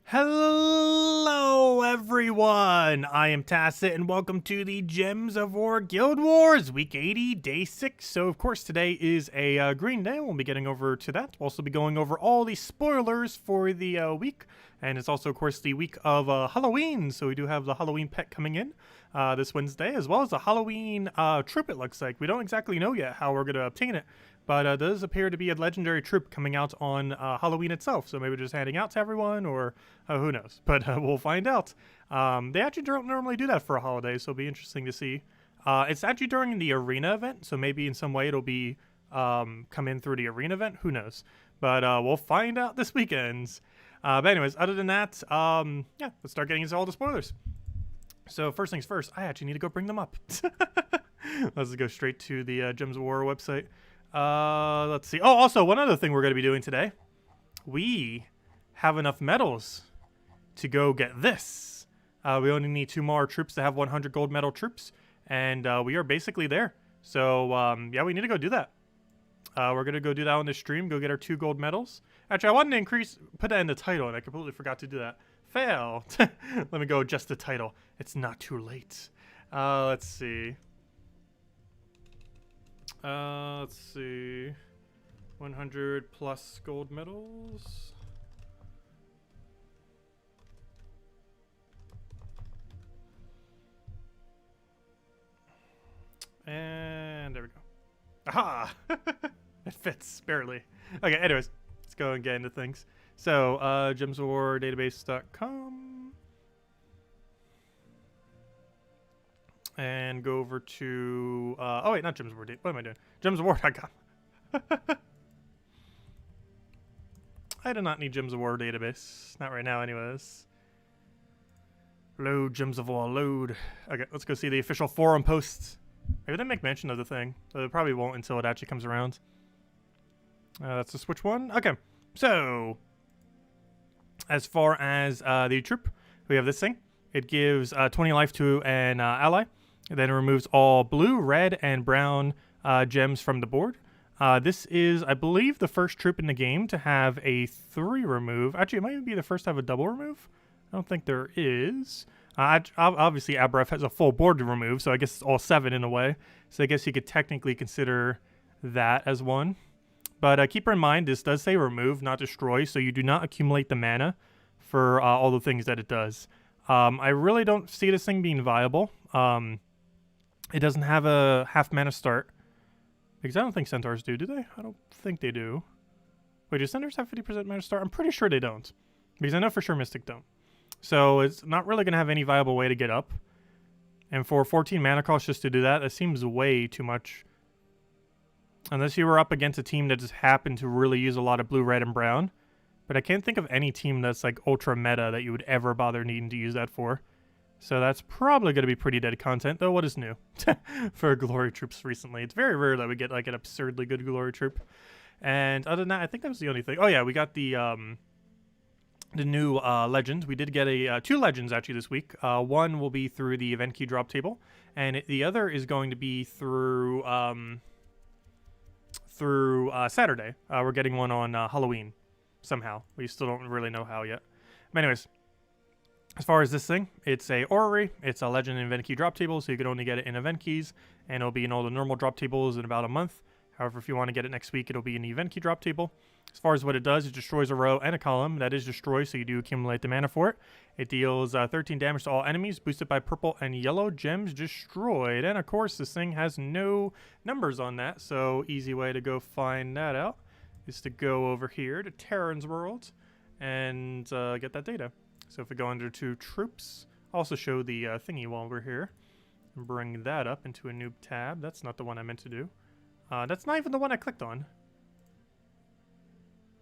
Hello everyone, I am Tacet and welcome to the Gems of War Guild Wars Week 80, Day 6. So of course today is a green day, we'll be getting over to that. We'll also be going over all the spoilers for the week. And it's also of course the week of Halloween, so we do have the Halloween pet coming in this Wednesday, as well as the Halloween troop it looks like. We don't exactly know yet how we're going to obtain it. But it does appear to be a legendary troop coming out on Halloween itself. So maybe just handing out to everyone, or who knows. But we'll find out. They actually don't normally do that for a holiday, so it'll be interesting to see. It's actually during the arena event, so maybe in some way it'll be come in through the arena event. Who knows? But we'll find out this weekend. But anyways, other than that, yeah, let's start getting into all the spoilers. So first things first, I actually need to go bring them up. Let's go straight to the Gems of War website. Let's see. Oh, also, one other thing we're going to be doing today. We have enough medals to go get this. We only need 2 more troops to have 100 gold medal troops. And we are basically there. So, yeah, we need to go do that. We're going to go do that on the stream. Go get our 2 gold medals. Actually, I wanted to put that in the title, and I completely forgot to do that. Fail. Let me go adjust the title. It's not too late. Let's see. Let's see, 100 plus gold medals. And there we go. Aha! It fits, barely. Okay, anyways, let's go and get into things. So, gemsofwardatabase.com. And go over to, oh wait, not Gems of War, what am I doing? Gemsofwar.com. I do not need Gems of War database. Not right now anyways. Load Gems of War, load. Okay, let's go see the official forum posts. Maybe they make mention of the thing. They probably won't until it actually comes around. That's the Switch one. Okay, so as far as the troop, we have this thing. It gives 20 life to an ally. And then it removes all blue, red, and brown gems from the board. This is, I believe, the first troop in the game to have a 3 remove. Actually, it might even be the first to have a double remove. I don't think there is. Obviously, Abref has a full board to remove, so I guess it's all 7 in a way. So I guess you could technically consider that as one. But keep in mind, this does say remove, not destroy, so you do not accumulate the mana for all the things that it does. I really don't see this thing being viable. It doesn't have a half mana start. Because I don't think centaurs do they? I don't think they do. Wait, do centaurs have 50% mana start? I'm pretty sure they don't. Because I know for sure Mystic don't. So it's not really going to have any viable way to get up. And for 14 mana cost just to do that, that seems way too much. Unless you were up against a team that just happened to really use a lot of blue, red, and brown. But I can't think of any team that's like ultra meta that you would ever bother needing to use that for. So that's probably going to be pretty dead content, though what is new for glory troops recently? It's very rare that we get like an absurdly good glory troop. And other than that, I think that was the only thing. Oh yeah, we got the new legend. We did get a 2 legends actually this week. One will be through the event key drop table, and the other is going to be through Saturday. We're getting one on Halloween somehow. We still don't really know how yet. But anyways, as far as this thing, it's a orrery. It's a legend event key drop table, so you can only get it in event keys, and it'll be in all the normal drop tables in about a month. However, if you want to get it next week, it'll be in the event key drop table. As far as what it does, it destroys a row and a column. That is destroy, so you do accumulate the mana for it. It deals 13 damage to all enemies, boosted by purple and yellow gems destroyed. And of course, this thing has no numbers on that, so easy way to go find that out is to go over here to Terran's World and get that data. So if we go under to troops, also show the thingy while we're here, and bring that up into a new tab. That's not the one I meant to do. That's not even the one I clicked on.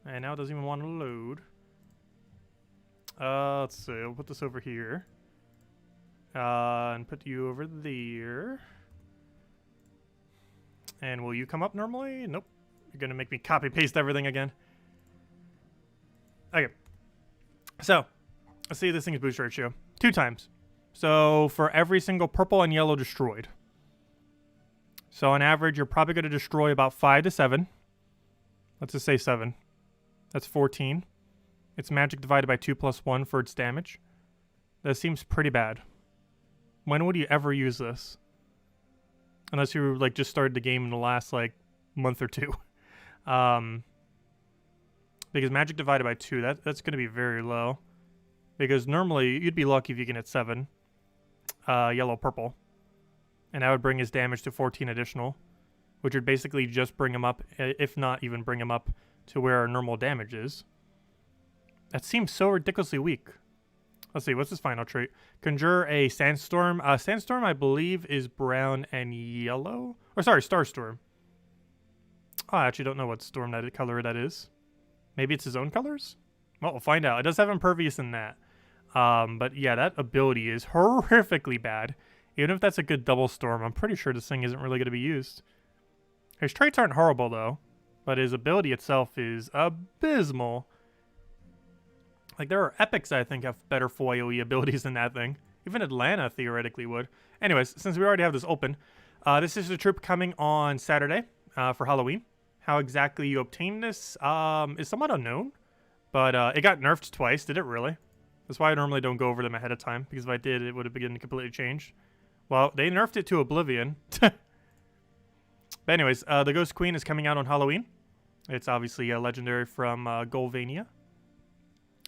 And now it doesn't even want to load. Let's see, I'll put this over here. And put you over there. And will you come up normally? Nope. You're gonna make me copy paste everything again. Okay. So, let's see this thing's boost ratio. 2 times. So, for every single purple and yellow destroyed. So, on average, you're probably going to destroy about 5 to 7. Let's just say 7. That's 14. It's magic divided by 2 plus 1 for its damage. That seems pretty bad. When would you ever use this? Unless you like just started the game in the last like month or two. Because magic divided by 2, that's going to be very low. Because normally you'd be lucky if you can hit 7. Yellow, purple. And that would bring his damage to 14 additional. Which would basically just bring him up, if not even bring him up to where our normal damage is. That seems so ridiculously weak. Let's see, what's his final trait? Conjure a Sandstorm. Sandstorm, I believe, is brown and yellow. Or sorry, Starstorm. Oh, I actually don't know what storm color that is. Maybe it's his own colors? Well, we'll find out. It does have Impervious in that. But yeah, that ability is horrifically bad. Even if that's a good double storm, I'm pretty sure this thing isn't really going to be used. His traits aren't horrible, though. But his ability itself is abysmal. Like, there are epics I think have better full AoE abilities than that thing. Even Atlanta theoretically would. Anyways, since we already have this open, this is the troop coming on Saturday for Halloween. How exactly you obtain this is somewhat unknown. But it got nerfed twice. Did it really? That's why I normally don't go over them ahead of time. Because if I did, it would have begun to completely change. Well, they nerfed it to Oblivion. But anyways, the Ghost Queen is coming out on Halloween. It's obviously a legendary from Golvania.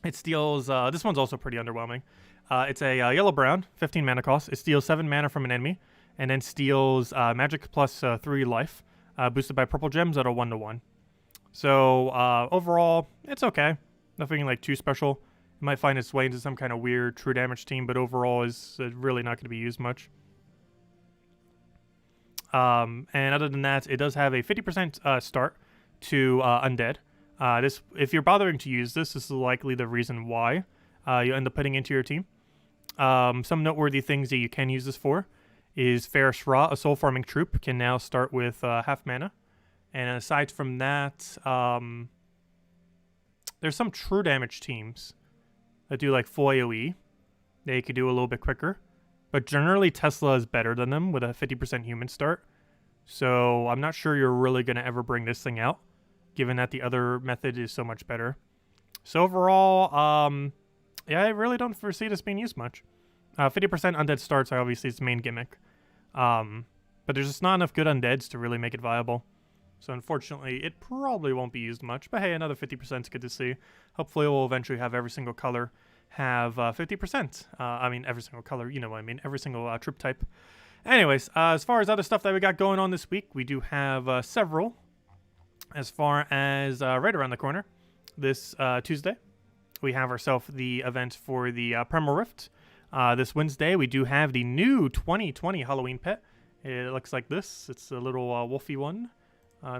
It steals, this one's also pretty underwhelming. It's a yellow-brown, 15 mana cost. It steals 7 mana from an enemy, and then steals magic plus 3 life, boosted by purple gems at a 1/1. So, overall, it's okay. Nothing, like, too special. It might find its way into some kind of weird true damage team, but overall is really not going to be used much. And other than that, it does have a 50% start to Undead. If you're bothering to use this is likely the reason why you end up putting into your team. Some noteworthy things that you can use this for is Ferris Ra, a soul farming troop, can now start with half mana. And aside from that, there's some true damage teams that do like full AoE. They could do a little bit quicker. But generally Tesla is better than them with a 50% human start. So I'm not sure you're really going to ever bring this thing out, given that the other method is so much better. So overall, yeah, I really don't foresee this being used much. 50% undead starts are obviously its main gimmick. But there's just not enough good undeads to really make it viable. So unfortunately, it probably won't be used much. But hey, another 50% is good to see. Hopefully we'll eventually have every single color have 50%. I mean, every single color, you know what I mean. Every single troop type. Anyways, as far as other stuff that we got going on this week, we do have several. As far as right around the corner, this Tuesday, we have ourselves the event for the Primal Rift. This Wednesday, we do have the new 2020 Halloween pet. It looks like this. It's a little wolfy one.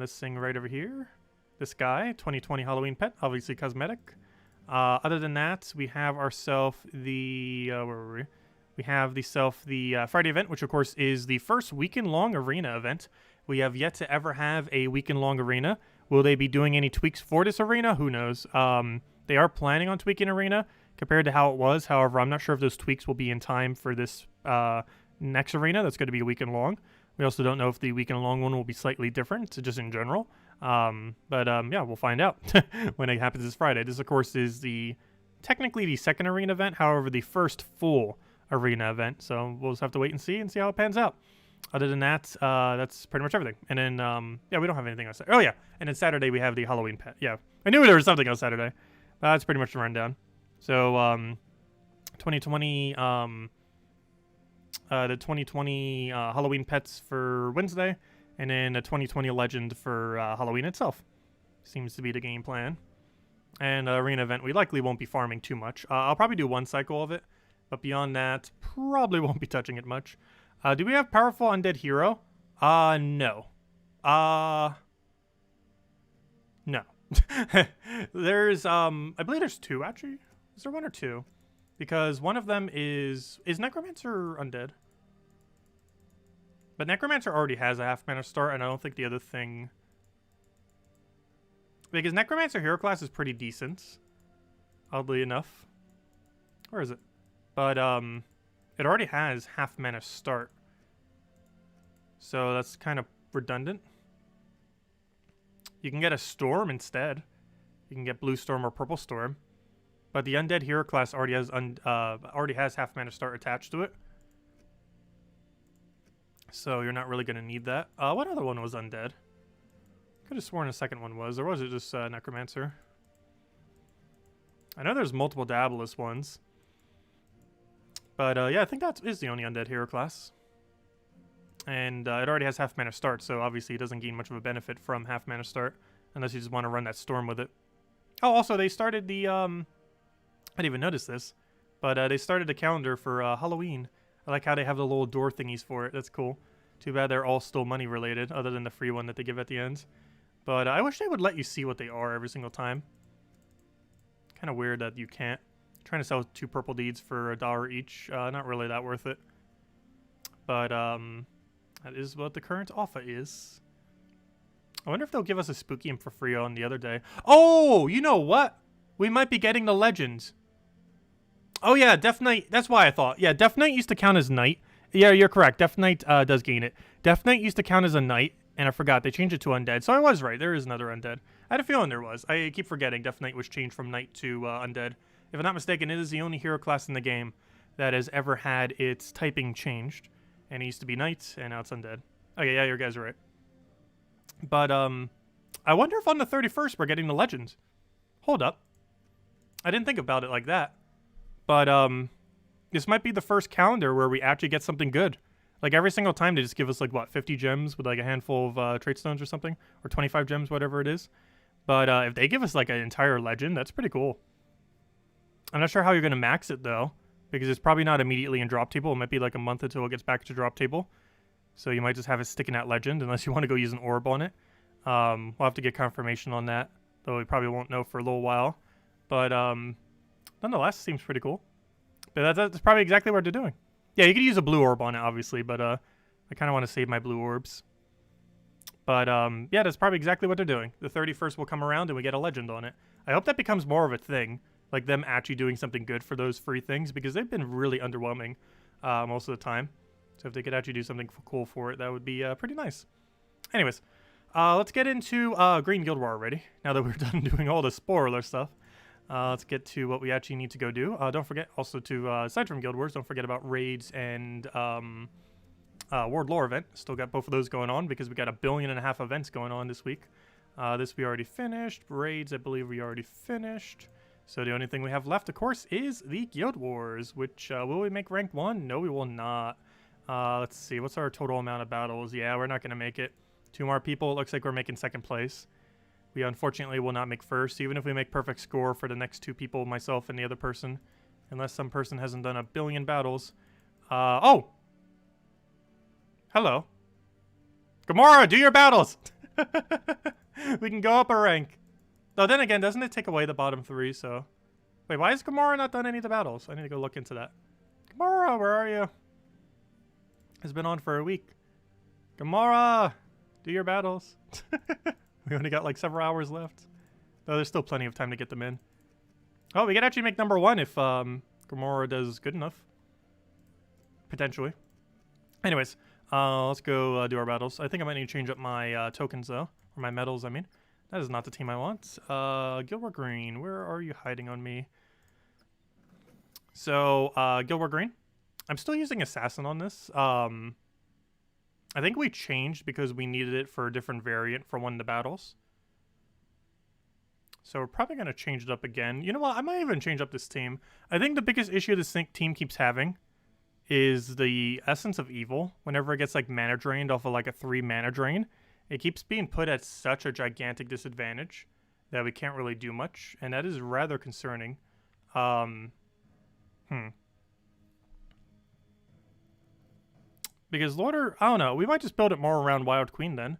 This thing right over here. This guy, 2020 Halloween pet, obviously cosmetic. Other than that, we have ourselves the... where were we? We have the Friday event, which of course is the first weekend-long arena event. We have yet to ever have a weekend-long arena. Will they be doing any tweaks for this arena? Who knows? They are planning on tweaking arena compared to how it was. However, I'm not sure if those tweaks will be in time for this next arena. That's going to be a weekend-long. We also don't know if the weekend-long one will be slightly different, just in general. Yeah, we'll find out when it happens this Friday. This, of course, is technically the second arena event. However, the first full arena event. So we'll just have to wait and see how it pans out. Other than that, that's pretty much everything. And then, yeah, we don't have anything on Saturday. Oh, yeah. And then Saturday, we have the Halloween pet. Yeah. I knew there was something on Saturday. That's pretty much the rundown. So, 2020, the 2020 Halloween pets for Wednesday. And then a 2020 Legend for Halloween itself. Seems to be the game plan. And arena event, we likely won't be farming too much. I'll probably do one cycle of it. But beyond that, probably won't be touching it much. Do we have powerful undead hero? No. No. There's, I believe there's 2, actually. Is there 1 or 2? Because one of them is Necromancer undead? But Necromancer already has a half mana start, and I don't think the other thing... Because Necromancer hero class is pretty decent. Oddly enough. Where is it? But, it already has half mana start. So that's kind of redundant. You can get a Storm instead. You can get Blue Storm or Purple Storm. But the undead hero class already has half mana start attached to it. So you're not really going to need that. What other one was undead? Could have sworn a second one was. Or was it just Necromancer? I know there's multiple Daedalus ones. But yeah, I think that is the only undead hero class. And it already has half mana start, so obviously it doesn't gain much of a benefit from half mana start. Unless you just want to run that storm with it. Oh, also they started the... I didn't even notice this. But they started a calendar for Halloween. I like how they have the little door thingies for it. That's cool. Too bad they're all still money related, other than the free one that they give at the end. But I wish they would let you see what they are every single time. Kind of weird that you can't. Trying to sell 2 purple deeds for $1 each. Not really that worth it. But that is what the current offer is. I wonder if they'll give us a spooky imp for free on the other day. Oh, you know what? We might be getting the legend. Oh yeah, Death Knight. That's why I thought. Yeah, Death Knight used to count as knight. Yeah, you're correct. Death Knight does gain it. Death Knight used to count as a knight, and I forgot. They changed it to undead. So I was right. There is another undead. I had a feeling there was. I keep forgetting Death Knight was changed from knight to undead. If I'm not mistaken, it is the only hero class in the game that has ever had its typing changed. And it used to be knight, and now it's undead. Okay, yeah, you guys are right. But, I wonder if on the 31st we're getting the legend. Hold up. I didn't think about it like that. But, this might be the first calendar where we actually get something good. Like, every single time they just give us, like, what, 50 gems with, like, a handful of trait stones or something? Or 25 gems, whatever it is. But, if they give us, like, an entire legend, that's pretty cool. I'm not sure how you're going to max it, though. Because it's probably not immediately in drop table. It might be, like, a month until it gets back to drop table. So you might just have it sticking at legend, unless you want to go use an orb on it. We'll have to get confirmation on that. Though we probably won't know for a little while. But, nonetheless, seems pretty cool. But that's probably exactly what they're doing. Yeah, you could use a blue orb on it, obviously, but I kind of want to save my blue orbs. But yeah, that's probably exactly what they're doing. The 31st will come around and we get a legend on it. I hope that becomes more of a thing, like them actually doing something good for those free things, because they've been really underwhelming most of the time. So if they could actually do something cool for it, that would be pretty nice. Anyways, let's get into Green Guild War already, now that we're done doing all the spoiler stuff. Let's get to what we actually need to go do. Don't forget also to, aside from Guild Wars, don't forget about raids and World Lore event. Still got both of those going on because we got 1.5 billion events going on this week. This we already finished. Raids, I believe we already finished. So the only thing we have left, of course, is the Guild Wars, which will we make rank 1? No, we will not. Let's see. What's our total amount of battles? Yeah, we're not going to make it. 2 more people. It looks like we're making 2nd place. We unfortunately will not make 1st, even if we make perfect score for the next 2 people, myself and the other person. Unless some person hasn't done 1 billion battles. Oh! Hello. Gamora, do your battles! We can go up a rank. Though then again, doesn't it take away the bottom 3, so... Wait, why has Gamora not done any of the battles? I need to go look into that. Gamora, where are you? It's been on for a week. Gamora! Do your battles. We only got like several hours left. Though there's still plenty of time to get them in. Oh, we could actually make number 1 if Gamora does good enough. Potentially. Anyways, let's go do our battles. I think I might need to change up my tokens though. Or my medals, I mean. That is not the team I want. Guild War Green, where are you hiding on me? So, Guild War Green. I'm still using Assassin on this. I think we changed because we needed it for a different variant for one of the battles. So we're probably going to change it up again. You know what? I might even change up this team. I think the biggest issue this team keeps having is the Essence of Evil. Whenever it gets like mana drained off of like a 3 mana drain, it keeps being put at such a gigantic disadvantage that we can't really do much. And that is rather concerning. Because Lorder, I don't know, we might just build it more around Wild Queen then.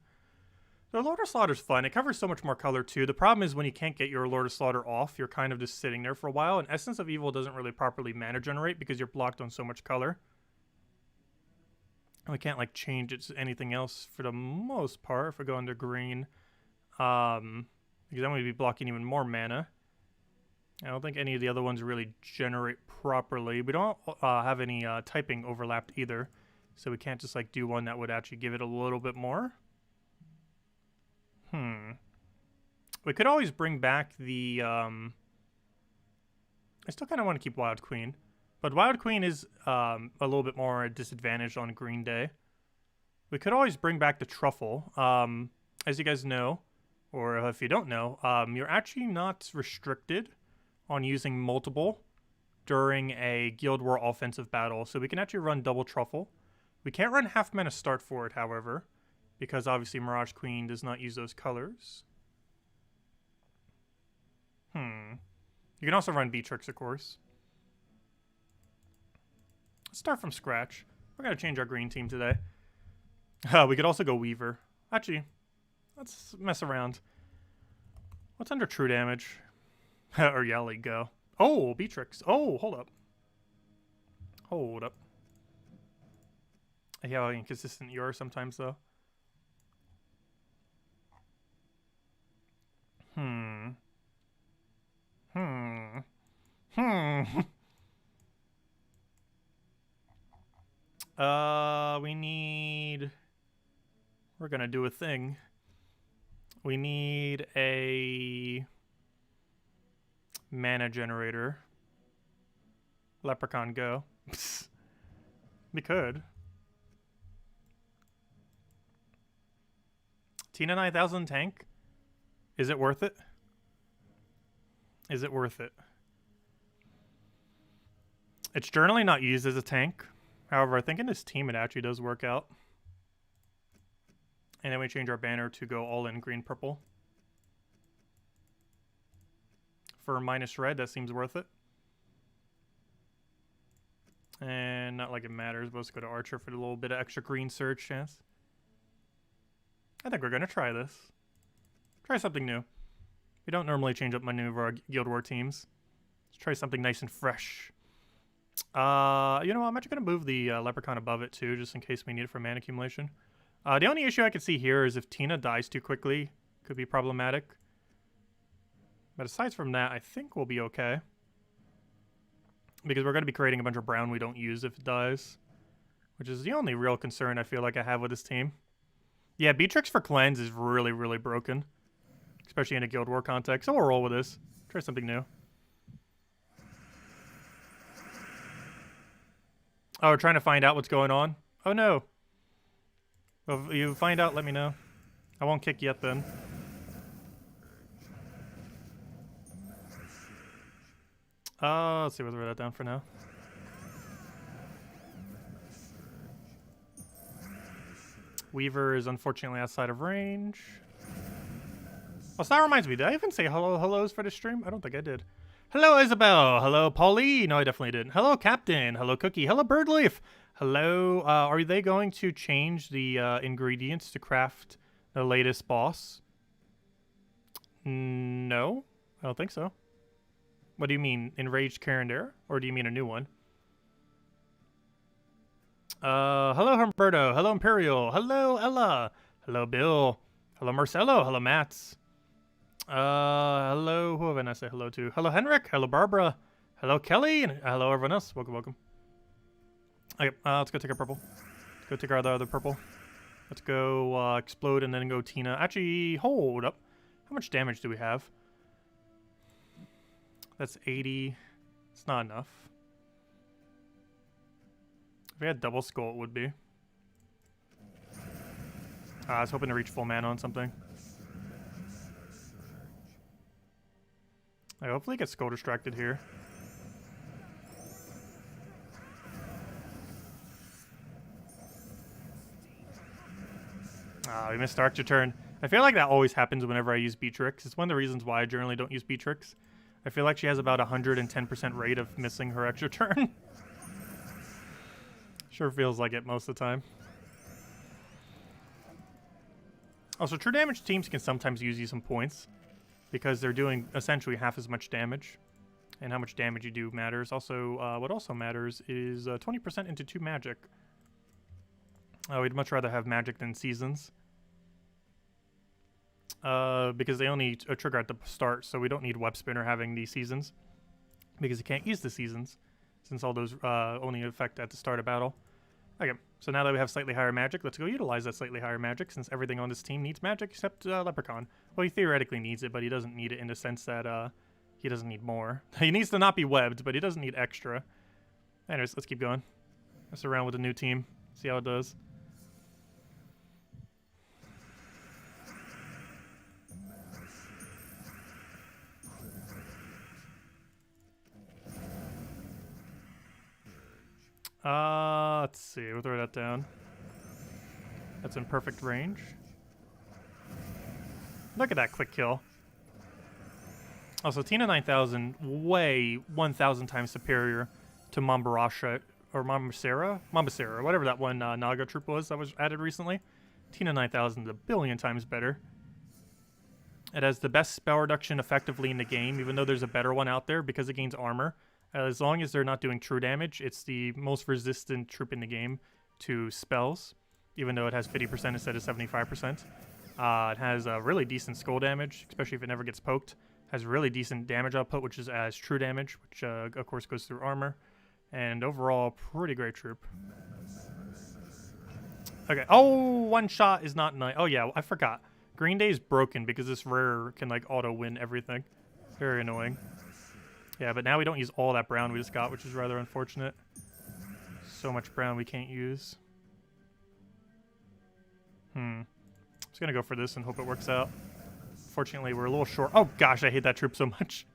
The Lord of Slaughter's fun. It covers so much more color too. The problem is when you can't get your Lord of Slaughter off, you're kind of just sitting there for a while. And Essence of Evil doesn't really properly mana generate because you're blocked on so much color. And we can't like change it to anything else for the most part if we go under green. Because then we'd be blocking even more mana. I don't think any of the other ones really generate properly. We don't have any typing overlapped either. So we can't just like do one that would actually give it a little bit more. We could always bring back the I still kind of want to keep Wild Queen. But Wild Queen is a little bit more disadvantaged on Green Day. We could always bring back the Truffle. As you guys know, or if you don't know, you're actually not restricted on using multiple during a Guild War offensive battle. So we can actually run double Truffle. We can't run half mana start for it, however, because obviously Mirage Queen does not use those colors. You can also run Beatrix, of course. Let's start from scratch. We're going to change our green team today. We could also go Weaver. Actually, let's mess around. What's under true damage? Or Yelly, go. Oh, Beatrix. Oh, hold up. Hold up. Yeah, how inconsistent you are sometimes, though. We need... We're gonna do a thing. We need a mana generator. Leprechaun, go. We could. Tina 9000 tank? Is it worth it? Is it worth it? It's generally not used as a tank. However, I think in this team it actually does work out. And then we change our banner to go all in green purple. For minus red, that seems worth it. And not like it matters, but let's go to Archer for a little bit of extra green surge chance. I think we're going to try this. Try something new. We don't normally change up many of our Guild War teams. Let's try something nice and fresh. You know what? I'm actually going to move the Leprechaun above it too, just in case we need it for mana accumulation. The only issue I can see here is if Tina dies too quickly, could be problematic. But aside from that, I think we'll be okay. Because we're going to be creating a bunch of brown we don't use if it dies. Which is the only real concern I feel like I have with this team. Yeah, Beatrix for cleanse is really, really broken. Especially in a Guild War context. So we'll roll with this. Try something new. Oh, we're trying to find out what's going on? Oh no. Well, if you find out, let me know. I won't kick yet then. Let's see, we'll throw that down for now. Weaver is unfortunately outside of range. Oh, so that reminds me, did I even say hellos for the stream? I don't think I did. Hello, Isabel. Hello, Paulie. No, I definitely didn't. Hello, Captain. Hello, Cookie. Hello, Birdleaf. Hello. Are they going to change the ingredients to craft the latest boss? No, I don't think so. What do you mean, Enraged Carindere? Or do you mean a new one? Hello, Humberto. Hello, Imperial. Hello, Ella. Hello, Bill. Hello, Marcelo. Hello, Mats. Hello, who have I not said hello to? Hello, Henrik. Hello, Barbara. Hello, Kelly. And hello, everyone else. Welcome, welcome. Okay, let's go take our purple. Let's go take our other purple. Let's go explode and then go Tina. Actually, hold up. How much damage do we have? That's 80. It's not enough. If we had double skull, it would be. I was hoping to reach full mana on something. I hopefully get skull distracted here. We missed Archer turn. I feel like that always happens whenever I use Beatrix. It's one of the reasons why I generally don't use Beatrix. I feel like she has about 110% rate of missing her extra turn. Sure feels like it most of the time. Also, true damage teams can sometimes use you some points because they're doing essentially half as much damage. And how much damage you do matters. Also, what also matters is 20% into 2 magic. We'd much rather have magic than seasons. Because they only trigger at the start, so we don't need Web Spinner having these seasons. Because you can't use the seasons, since all those only affect at the start of battle. Okay, so now that we have slightly higher magic, let's go utilize that slightly higher magic, since everything on this team needs magic except Leprechaun. Well, he theoretically needs it, but he doesn't need it in the sense that he doesn't need more. He needs to not be webbed, but he doesn't need extra. Anyways, let's keep going. Mess around with a new team. See how it does. Let's see. We'll throw that down. That's in perfect range. Look at that quick kill. Also, Tina 9000 way 1,000 times superior to Mambarasha or Mambasera, whatever that one Naga troop was that was added recently. Tina 9000 is a billion times better. It has the best spell reduction effectively in the game, even though there's a better one out there because it gains armor. As long as they're not doing true damage, it's the most resistant troop in the game to spells, even though it has 50% instead of 75%. It has really decent skull damage, especially if it never gets poked. Has really decent damage output, which is as true damage, which of course goes through armor. And overall, pretty great troop. Okay. Oh, one shot is not nice. Oh yeah, I forgot. Green Day is broken because this rare can like auto win everything. Very annoying. Yeah, but now we don't use all that brown we just got, which is rather unfortunate. So much brown we can't use. Just gonna go for this and hope it works out. Fortunately, we're a little short. Oh gosh, I hate that troop so much.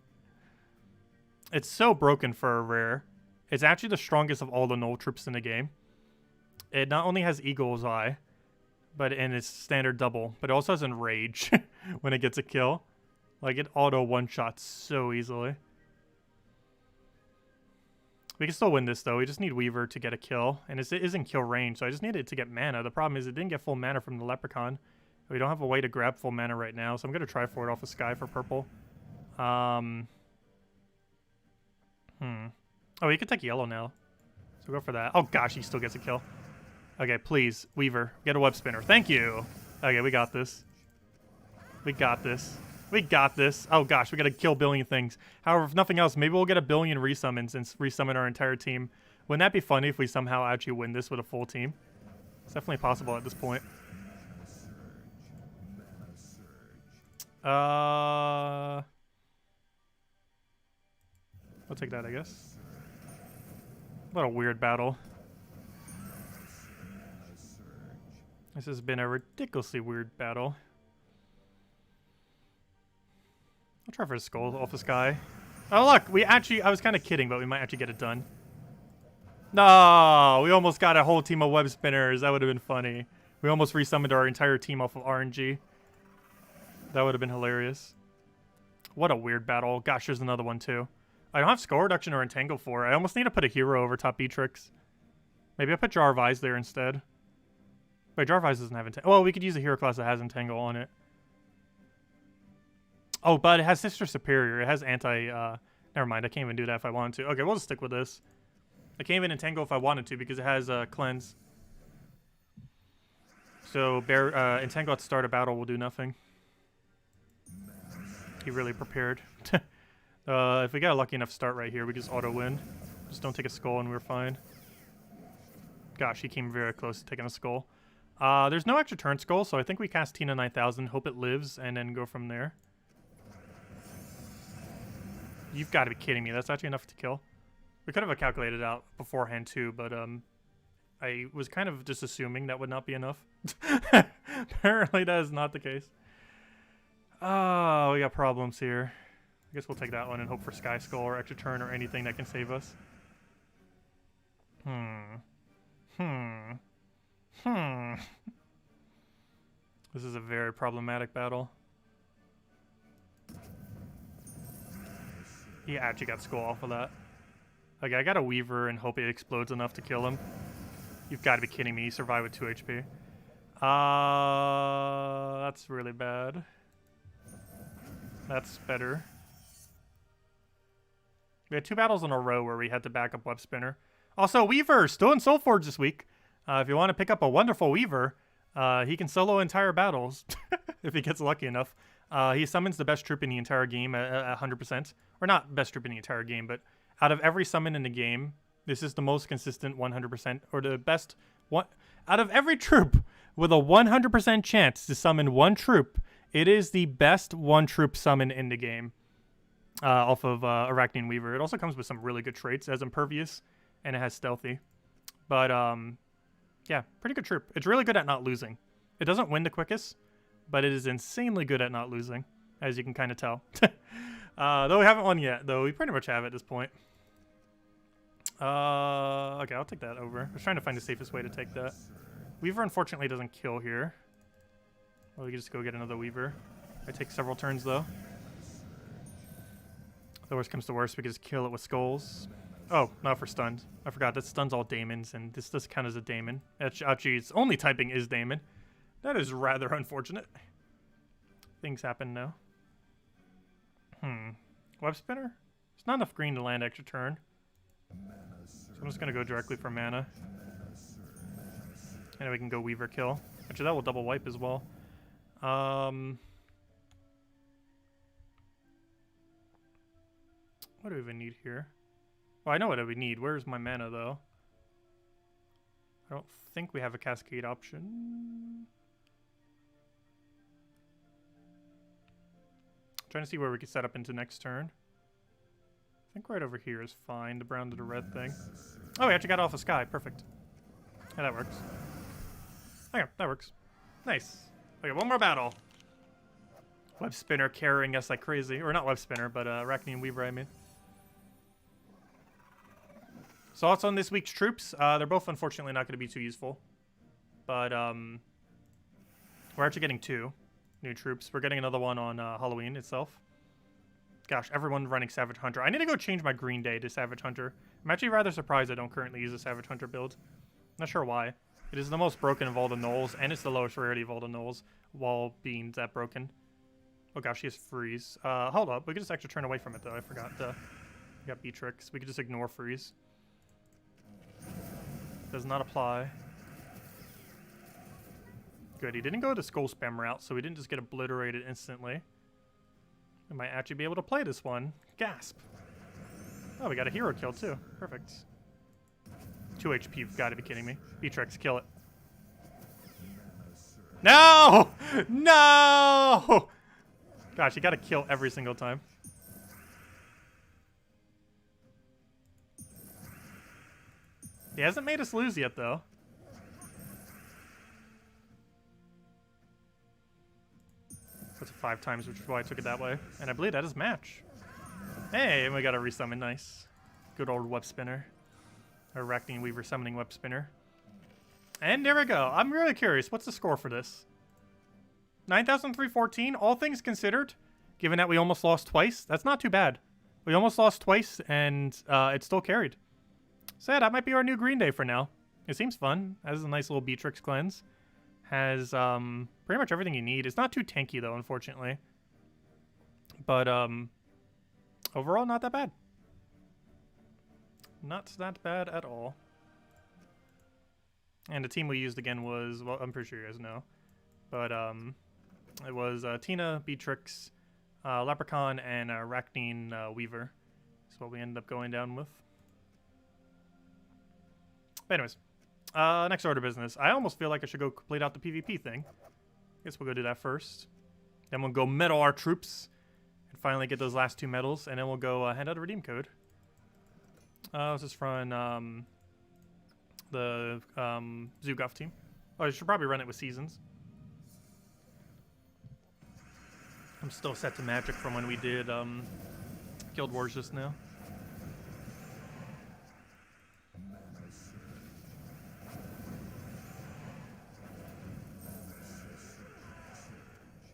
It's so broken for a rare. It's actually the strongest of all the null troops in the game. It not only has Eagle's Eye, but in its standard double, but it also has Enrage when it gets a kill. Like, it auto one-shots so easily. We can still win this, though. We just need Weaver to get a kill, and it isn't kill range, so I just need it to get mana. The problem is it didn't get full mana from the Leprechaun. We don't have a way to grab full mana right now, so I'm going to try for it off of Sky for purple. Oh, you can take yellow now. So go for that. Oh, gosh, he still gets a kill. Okay, please, Weaver, get a web spinner. Thank you. Okay, we got this. We got this. We got this. Oh, gosh, we got to kill a billion things. However, if nothing else, maybe we'll get a billion resummons and resummon our entire team. Wouldn't that be funny if we somehow actually win this with a full team? It's definitely possible at this point. We'll take that, I guess. What a weird battle. This has been a ridiculously weird battle. I'll try for a skull off the Sky. Oh, look, I was kind of kidding, but we might actually get it done. No, we almost got a whole team of web spinners. That would have been funny. We almost resummoned our entire team off of RNG. That would have been hilarious. What a weird battle. Gosh, there's another one, too. I don't have skull reduction or entangle for. I almost need to put a hero over top Beatrix. Maybe I put Jar of Eyes there instead. Wait, Jar of Eyes doesn't have entangle. Well, we could use a hero class that has entangle on it. Oh, but it has Sister Superior. It has anti... never mind, I can't even do that if I wanted to. Okay, we'll just stick with this. I can't even entangle if I wanted to because it has Cleanse. So, entangle at the start of battle will do nothing. He really prepared. If we got a lucky enough start right here, we just auto-win. Just don't take a skull and we're fine. Gosh, he came very close to taking a skull. There's no extra turn skull, so I think we cast Tina 9000, hope it lives, and then go from there. You've got to be kidding me. That's actually enough to kill. We could have calculated it out beforehand, too, but I was kind of just assuming that would not be enough. Apparently, that is not the case. Oh, we got problems here. I guess we'll take that one and hope for Sky Skull or extra turn or anything that can save us. This is a very problematic battle. He actually got skull off of that. Okay, I got a Weaver and hope it explodes enough to kill him. You've got to be kidding me. He survived with 2 HP. That's really bad. That's better. We had 2 battles in a row where we had to back up Web Spinner. Also, Weaver, still in Soulforge this week. If you want to pick up a wonderful Weaver, he can solo entire battles if he gets lucky enough. He summons the best troop in the entire game at 100%. Or not best troop in the entire game, but out of every summon in the game, this is the most consistent 100%, or the best one. Out of every troop with a 100% chance to summon one troop, it is the best one troop summon in the game. off of Arachnean Weaver. It also comes with some really good traits. It has Impervious, and it has Stealthy. But, yeah, pretty good troop. It's really good at not losing. It doesn't win the quickest, but it is insanely good at not losing, as you can kind of tell. Though we haven't won yet, though we pretty much have at this point. Okay, I'll take that over. I was trying to find the safest way to take that. Weaver, unfortunately, doesn't kill here. Well, we can just go get another Weaver. I take several turns, though. The worst comes to worst, we can just kill it with skulls. Oh, not for stunned. I forgot, that stuns all daemons, and this does count as a daemon. Actually, its only typing is daemon. That is rather unfortunate. Things happen now. Web spinner? There's not enough green to land extra turn. So I'm just going to go directly for mana. And then we can go Weaver kill. Actually, that will double wipe as well. What do we even need here? Well, I know what we need. Where's my mana, though? I don't think we have a cascade option. Trying to see where we can set up into next turn. I think right over here is fine. The brown to the red thing. Oh, we actually got off a sky. Perfect. Yeah, that works. Okay, that works. Nice. Okay, one more battle. Web spinner carrying us like crazy. Or not web spinner, but Arachnean Weaver, I mean. Thoughts on this week's troops? They're both unfortunately not going to be too useful. But we're actually getting 2 new troops. We're getting another one on Halloween itself. Gosh, everyone running Savage Hunter. I need to go change my Green Day to Savage Hunter. I'm actually rather surprised I don't currently use a Savage Hunter build. Not sure why. It is the most broken of all the gnolls, and it's the lowest rarity of all the gnolls, while being that broken. Oh gosh, he has freeze. Hold up. We can just actually turn away from it, though. I forgot. We got Beatrix. We could just ignore freeze. Does not apply. Good. He didn't go the skull spam route, so we didn't just get obliterated instantly. We might actually be able to play this one. Gasp. Oh, we got a hero kill, too. Perfect. 2 HP. You've got to be kidding me. Beatrix, kill it. No! No! Gosh, you got to kill every single time. He hasn't made us lose yet, though. That's a 5 times, which is why I took it that way. And I believe that is match. Hey, and we got a resummon. Nice. Good old web spinner. Arachnean Weaver summoning web spinner. And there we go. I'm really curious. What's the score for this? 9,314, all things considered. Given that we almost lost twice, that's not too bad. We almost lost twice, and it still carried. So yeah, that might be our new Green Day for now. It seems fun. Has a nice little Beatrix cleanse. Has pretty much everything you need. It's not too tanky, though, unfortunately. But overall, not that bad. Not that bad at all. And the team we used again was, well, I'm pretty sure you guys know. But it was Tina, Beatrix, Leprechaun, and Arachnean Weaver. That's what we ended up going down with. But anyways, next order of business. I almost feel like I should go complete out the PvP thing. Guess we'll go do that first. Then we'll go medal our troops and finally get those last 2 medals, and then we'll go hand out a redeem code. Let's just run the Zugov team. Oh, I should probably run it with seasons. I'm still set to magic from when we did Guild Wars just now.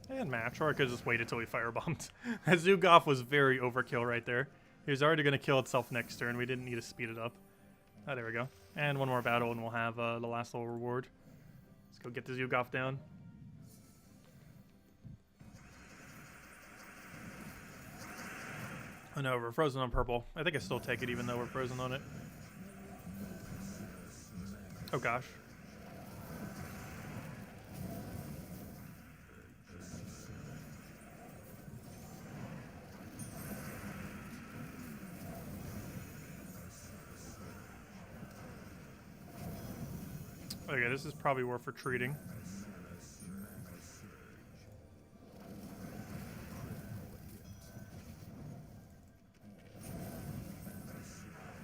And match, or I could just wait until we firebombed. Zugov was very overkill right there. He was already going to kill itself next turn. We didn't need to speed it up. Oh, there we go. And one more battle and we'll have the last little reward. Let's go get the Zugov down. Oh no, we're frozen on purple. I think I still take it even though we're frozen on it. Oh gosh. Okay, this is probably worth retreating.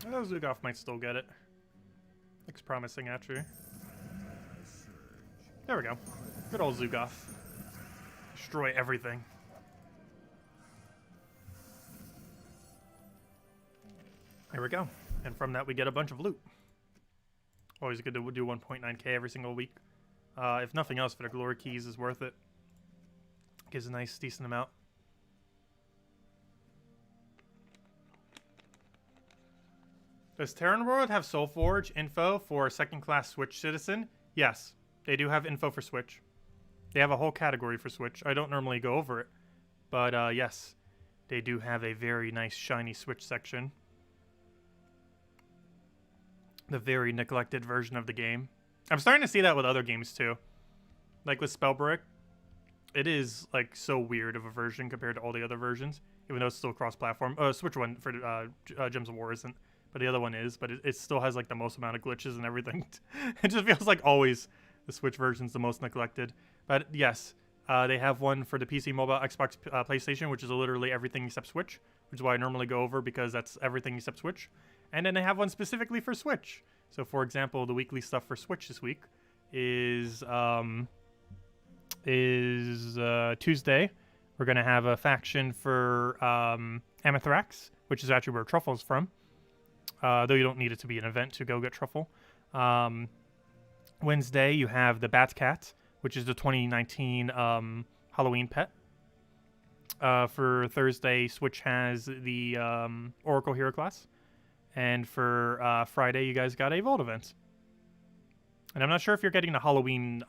Oh, Zugoff might still get it. Looks promising, actually. There we go. Good old Zugoff. Destroy everything. Here we go. And from that, we get a bunch of loot. Always good to do 1.9k every single week. If nothing else, for the glory keys is worth it. Gives a nice, decent amount. Does RimWorld have Soulforge info for second-class Switch citizen? Yes, they do have info for Switch. They have a whole category for Switch. I don't normally go over it, but yes, they do have a very nice, shiny Switch section. The very neglected version of the game. I'm starting to see that with other games too. Like with Spellbreak, it is like so weird of a version compared to all the other versions, even though it's still cross-platform. Switch one for Gems of War isn't, but the other one is. But it still has like the most amount of glitches and everything. It just feels like always the Switch version's the most neglected. But yes, they have one for the PC, mobile, Xbox, PlayStation, which is literally everything except Switch, which is why I normally go over because that's everything except Switch. And then they have one specifically for Switch. So, for example, the weekly stuff for Switch this week is Tuesday. We're going to have a faction for Amethyrax, which is actually where Truffle's from. Though you don't need it to be an event to go get Truffle. Wednesday, you have the Batcat, which is the 2019 Halloween pet. For Thursday, Switch has the Oracle Hero class. And for Friday, you guys got a Vault event. And I'm not sure if you're getting the Halloween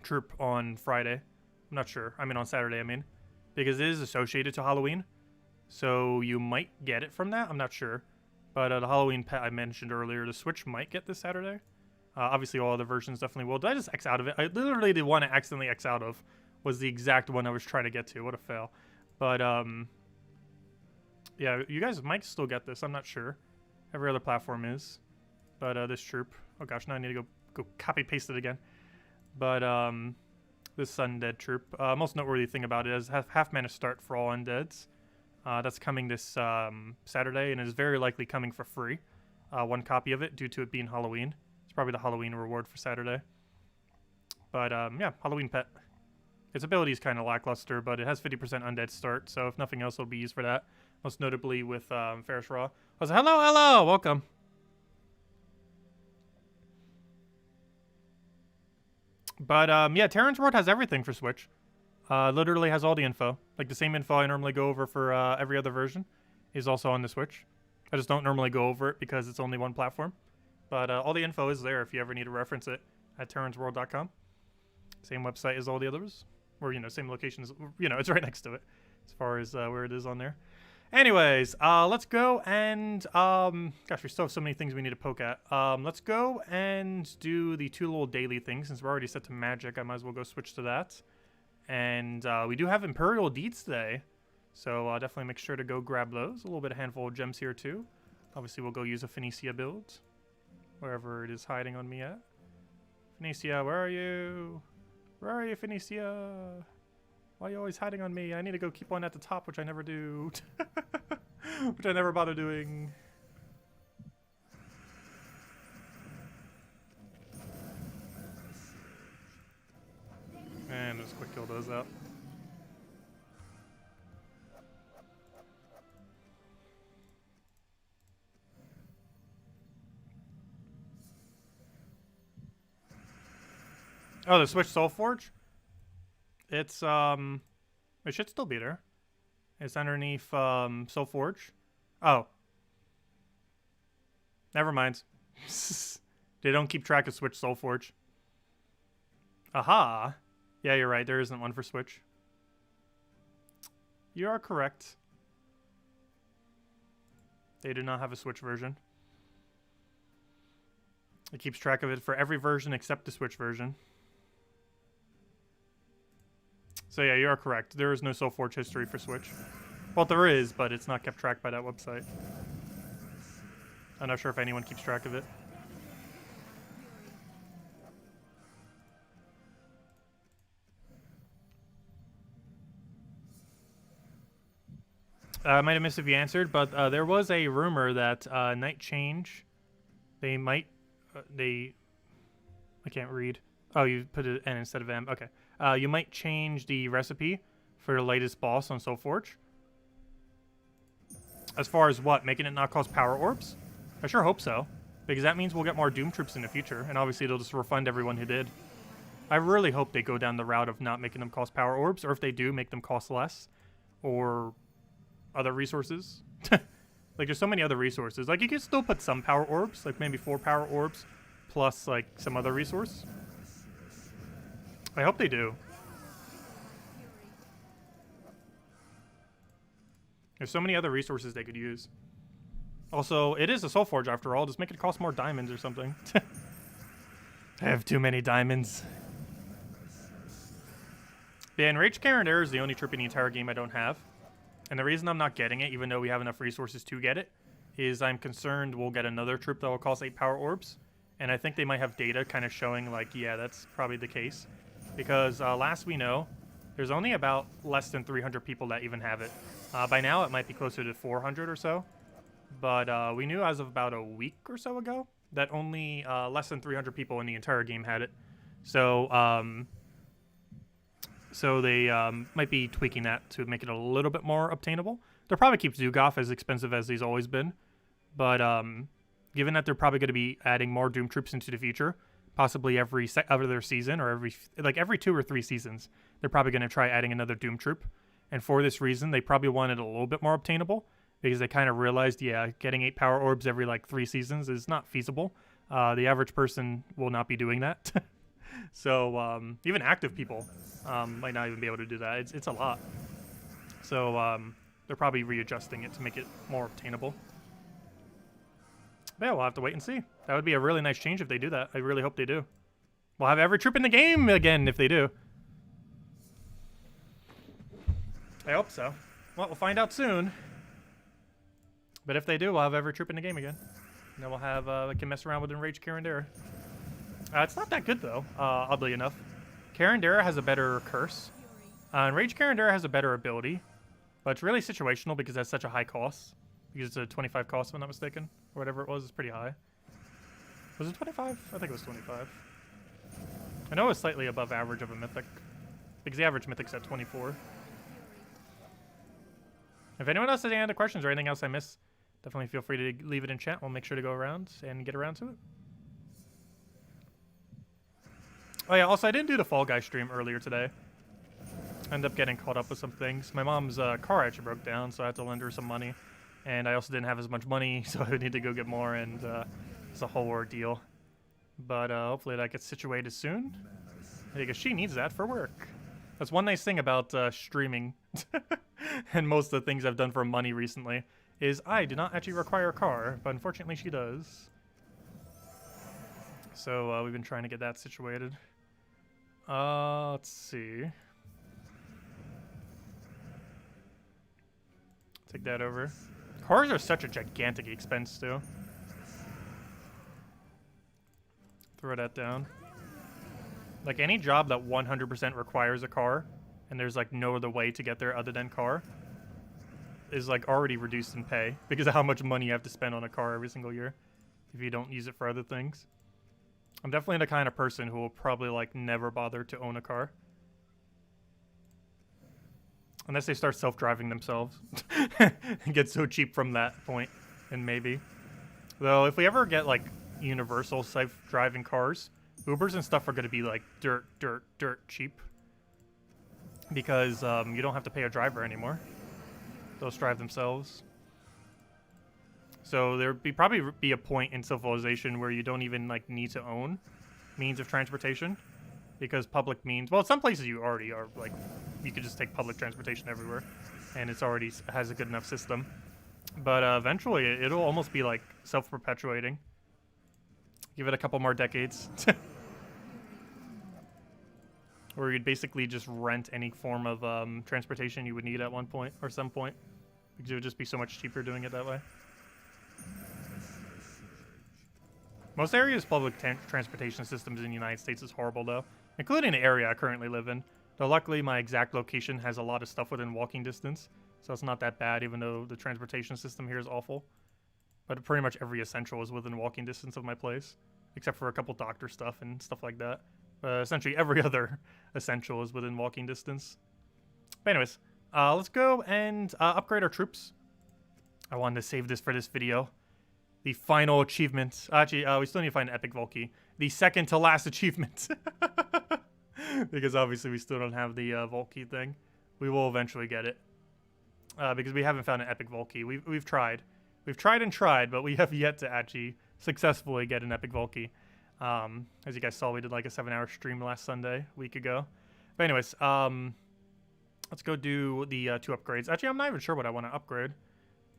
troop on Friday. I'm not sure. I mean, on Saturday, I mean. Because it is associated to Halloween. So you might get it from that. I'm not sure. But the Halloween pet I mentioned earlier, the Switch might get this Saturday. Obviously, all other versions definitely will. Did I just X out of it? I literally the one I accidentally X out of was the exact one I was trying to get to. What a fail. But, yeah, you guys might still get this. I'm not sure. Every other platform is. But this troop. Oh gosh, now I need to go copy paste it again. But this undead troop. Most noteworthy thing about it is half mana start for all undeads. That's coming this Saturday and is very likely coming for free. One copy of it due to it being Halloween. It's probably the Halloween reward for Saturday. But yeah, Halloween pet. Its ability is kind of lackluster, but it has 50% undead start, so if nothing else, it'll be used for that. Most notably with Ferris Raw. I was like, hello, welcome. But yeah, RimWorld has everything for Switch. Literally has all the info. Like the same info I normally go over for every other version is also on the Switch. I just don't normally go over it because it's only one platform. But all the info is there if you ever need to reference it at terransworld.com. Same website as all the others. Or, you know, same location as, you know, it's right next to it as far as where it is on there. Anyways, let's go and, gosh, we still have so many things we need to poke at. Let's go and do the two little daily things. Since we're already set to magic, I might as well go switch to that. And we do have Imperial Deeds today. So definitely make sure to go grab those. A little bit of handful of gems here too. Obviously, we'll go use a Phoenicia build. Wherever it is hiding on me at. Phoenicia, where are you? Where are you, Phoenicia? Why are you always hiding on me? I need to go keep one at the top, which I never do. Which I never bother doing. And just quick kill those up. Oh, the Switch Soulforge? It's, it should still be there. It's underneath, Soulforge. Oh. Never mind. They don't keep track of Switch Soulforge. Aha. Yeah, you're right. There isn't one for Switch. You are correct. They do not have a Switch version. It keeps track of it for every version except the Switch version. So yeah, you are correct. There is no Soulforge history for Switch. Well, there is, but it's not kept track by that website. I'm not sure if anyone keeps track of it. I might have missed if you answered, but there was a rumor that Night Change, they might, I can't read. Oh, you put an N instead of M. Okay. You might change the recipe for the latest boss on SoulForge. As far as what? Making it not cost power orbs? I sure hope so. Because that means we'll get more Doom troops in the future. And obviously they'll just refund everyone who did. I really hope they go down the route of not making them cost power orbs. Or if they do, make them cost less. Or other resources. Like, there's so many other resources. Like, you can still put some power orbs. Like, maybe 4 power orbs. Plus, like, some other resource. I hope they do. There's so many other resources they could use. Also, it is a SoulForge after all. Just make it cost more diamonds or something. I have too many diamonds. Yeah, and Rage-Karen Error is the only troop in the entire game I don't have. And the reason I'm not getting it, even though we have enough resources to get it, is I'm concerned we'll get another troop that will cost 8 power orbs. And I think they might have data kind of showing, like, yeah, that's probably the case. Because last we know, there's only about less than 300 people that even have it. By now, it might be closer to 400 or so. But we knew as of about a week or so ago that only less than 300 people in the entire game had it. So, so they might be tweaking that to make it a little bit more obtainable. They'll probably keep Zugoff as expensive as he's always been. But given that they're probably going to be adding more Doom troops into the future, possibly every other season or every 2 or 3 seasons, they're probably going to try adding another Doom troop. And for this reason, they probably wanted a little bit more obtainable because they kind of realized, yeah, getting 8 power orbs every like 3 seasons is not feasible. The average person will not be doing that. So even active people might not even be able to do that. It's a lot. So they're probably readjusting it to make it more obtainable. But yeah, we'll have to wait and see. That would be a really nice change if they do that. I really hope they do. We'll have every troop in the game again if they do. I hope so. Well, we'll find out soon. But if they do, we'll have every troop in the game again. And then we'll have, we can mess around with Enraged Karandera. It's not that good, though, oddly enough. Karandera has a better curse. Enraged Karandera has a better ability. But it's really situational because that's such a high cost. Because it's a 25 cost, if I'm not mistaken. Or whatever it was, it's pretty high. Was it 25? I think it was 25. I know it's slightly above average of a mythic. Because the average mythic's at 24. If anyone else has any other questions or anything else I missed, definitely feel free to leave it in chat. We'll make sure to go around and get around to it. Oh yeah, also I didn't do the Fall Guy stream earlier today. I ended up getting caught up with some things. My mom's car actually broke down, so I had to lend her some money. And I also didn't have as much money, so I would need to go get more, and it's a whole ordeal. But hopefully that gets situated soon. Because she needs that for work. That's one nice thing about streaming, and most of the things I've done for money recently, is I do not actually require a car, but unfortunately she does. So we've been trying to get that situated. Let's see. Take that over. Cars are such a gigantic expense, too. Throw that down. Like, any job that 100% requires a car, and there's, like, no other way to get there other than car, is, like, already reduced in pay because of how much money you have to spend on a car every single year if you don't use it for other things. I'm definitely the kind of person who will probably, like, never bother to own a car. Unless they start self-driving themselves and get so cheap from that point, and maybe. Though, if we ever get, like, universal self-driving cars, Ubers and stuff are going to be, like, dirt cheap. Because you don't have to pay a driver anymore. They'll just drive themselves. So there would probably be a point in civilization where you don't even, like, need to own means of transportation. Because public means, well, some places you already are, like, you could just take public transportation everywhere, and it's already has a good enough system. But eventually, it'll almost be, like, self-perpetuating. Give it a couple more decades. Or you'd basically just rent any form of transportation you would need at one point, or some point. Because it would just be so much cheaper doing it that way. Most areas' public transportation systems in the United States is horrible, though. Including the area I currently live in. Though luckily my exact location has a lot of stuff within walking distance. So it's not that bad, even though the transportation system here is awful. But pretty much every essential is within walking distance of my place, except for a couple doctor stuff and stuff like that. Essentially every other essential is within walking distance. But anyways, let's go and upgrade our troops. I wanted to save this for this video. The final achievement. Actually, we still need to find an epic Volkey. The second to last achievement. Because obviously we still don't have the Volkey thing. We will eventually get it. Because we haven't found an epic Volkey. We've tried. We've tried and tried, but we have yet to actually successfully get an epic Volkey. As you guys saw, we did like a 7-hour stream last Sunday, a week ago. But anyways, let's go do the 2 upgrades. Actually, I'm not even sure what I want to upgrade.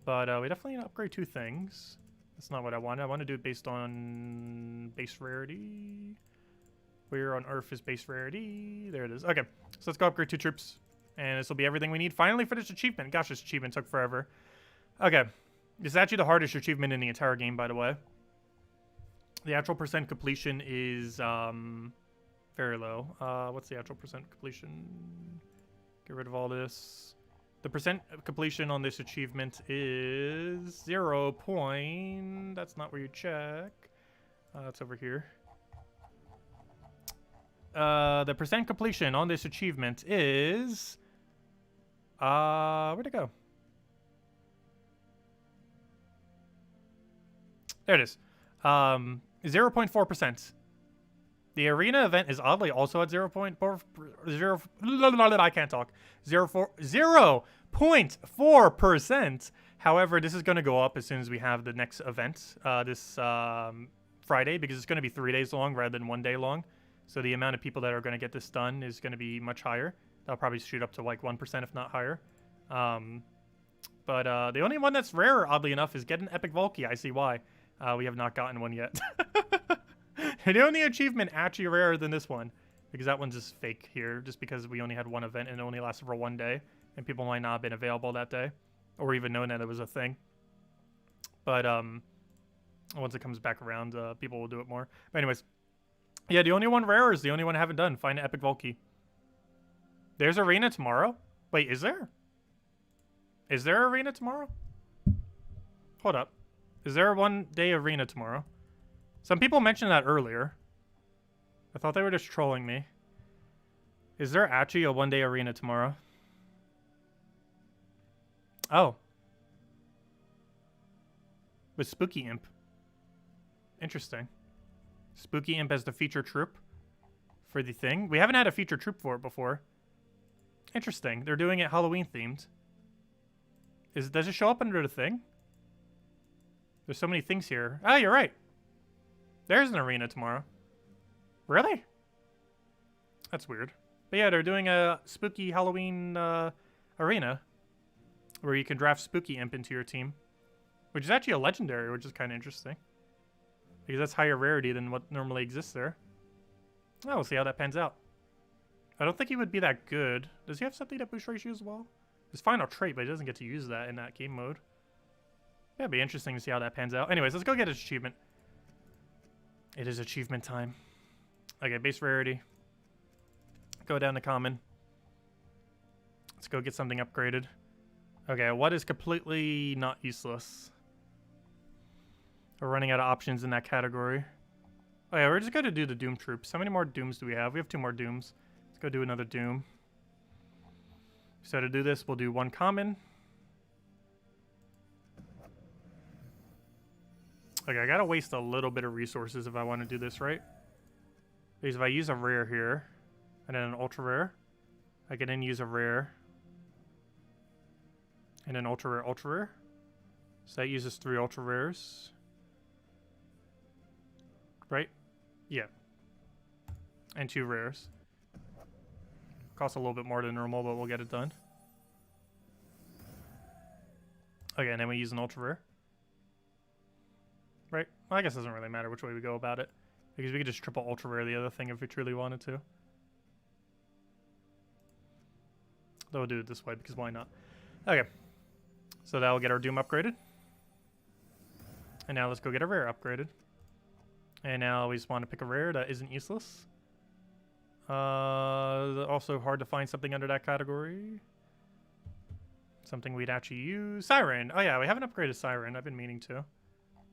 But we definitely need to upgrade 2 things. That's not what I want. I want to do it based on base rarity. Where on Earth is base rarity? There it is. Okay, so let's go upgrade 2 troops. And this will be everything we need finally for this achievement. Gosh, this achievement took forever. Okay, this is actually the hardest achievement in the entire game, by the way. The actual percent completion is very low. What's the actual percent completion? Get rid of all this. The percent completion on this achievement is 0. That's not where you check. It's over here. The percent completion on this achievement is... where'd it go? There it is. 0.4%. The arena event is oddly also at 0.4. I can't talk. 0.4%. However, this is going to go up as soon as we have the next event this Friday, because it's going to be 3 days long rather than 1 day long. So the amount of people that are going to get this done is going to be much higher. That'll probably shoot up to like 1%, if not higher. But the only one that's rare, oddly enough, is get an epic Volkey. I see why. We have not gotten one yet. The only achievement actually rarer than this one, because that one's just fake here, just because we only had 1 event and it only lasted for 1 day, and people might not have been available that day, or even known that it was a thing. But once it comes back around, people will do it more. But anyways, yeah, the only one rare is the only one I haven't done. Find an epic Volkey. There's arena tomorrow. Wait, is there? Is there arena tomorrow? Hold up. Is there a 1 day arena tomorrow? Some people mentioned that earlier. I thought they were just trolling me. Is there actually a 1 day arena tomorrow? Oh. With Spooky Imp. Interesting. Spooky Imp as the feature troop for the thing. We haven't had a feature troop for it before. Interesting. They're doing it Halloween themed. Does it show up under the thing? There's so many things here. Oh, you're right. There's an arena tomorrow. Really? That's weird. But yeah, they're doing a spooky Halloween arena where you can draft Spooky Imp into your team, which is actually a legendary, which is kind of interesting because that's higher rarity than what normally exists there. Oh, we'll see how that pans out. I don't think he would be that good. Does he have something that boosts ratio as well? His final trait, but he doesn't get to use that in that game mode. Yeah, it'd be interesting to see how that pans out. Anyways, let's go get his achievement. It is achievement time. Okay, base rarity. Go down to common. Let's go get something upgraded. Okay, what is completely not useless? We're running out of options in that category. Oh yeah, we're just going to do the Doom troops. How many more Dooms do we have? We have 2 more Dooms. Let's go do another Doom. So to do this, we'll do 1 common. Okay, I gotta waste a little bit of resources if I want to do this right. Because if I use a rare here, and then an ultra rare, I can then use a rare, and an ultra rare. So that uses 3 ultra rares. Right? Yeah. And 2 rares. Costs a little bit more than normal, but we'll get it done. Okay, and then we use an ultra rare. Right? Well, I guess it doesn't really matter which way we go about it, because we could just triple ultra rare the other thing if we truly wanted to. Though we'll do it this way because why not? Okay. So that will get our Doom upgraded. And now let's go get a rare upgraded. And now we just want to pick a rare that isn't useless. Also hard to find something under that category. Something we'd actually use. Siren. Oh yeah, we haven't upgraded Siren. I've been meaning to.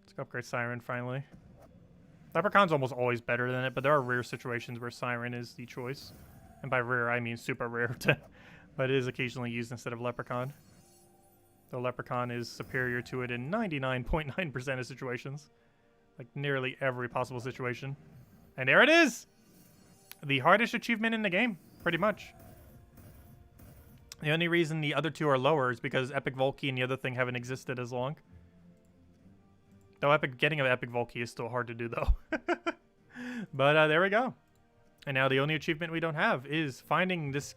Let's go upgrade Siren finally. Leprechaun's almost always better than it, but there are rare situations where Siren is the choice. And by rare, I mean super rare. But it is occasionally used instead of Leprechaun. Though Leprechaun is superior to it in 99.9% of situations. Like nearly every possible situation. And there it is! The hardest achievement in the game, pretty much. The only reason the other two are lower is because Epic Volkey and the other thing haven't existed as long. Though getting an Epic Volkey is still hard to do, though. But there we go. And now the only achievement we don't have is finding this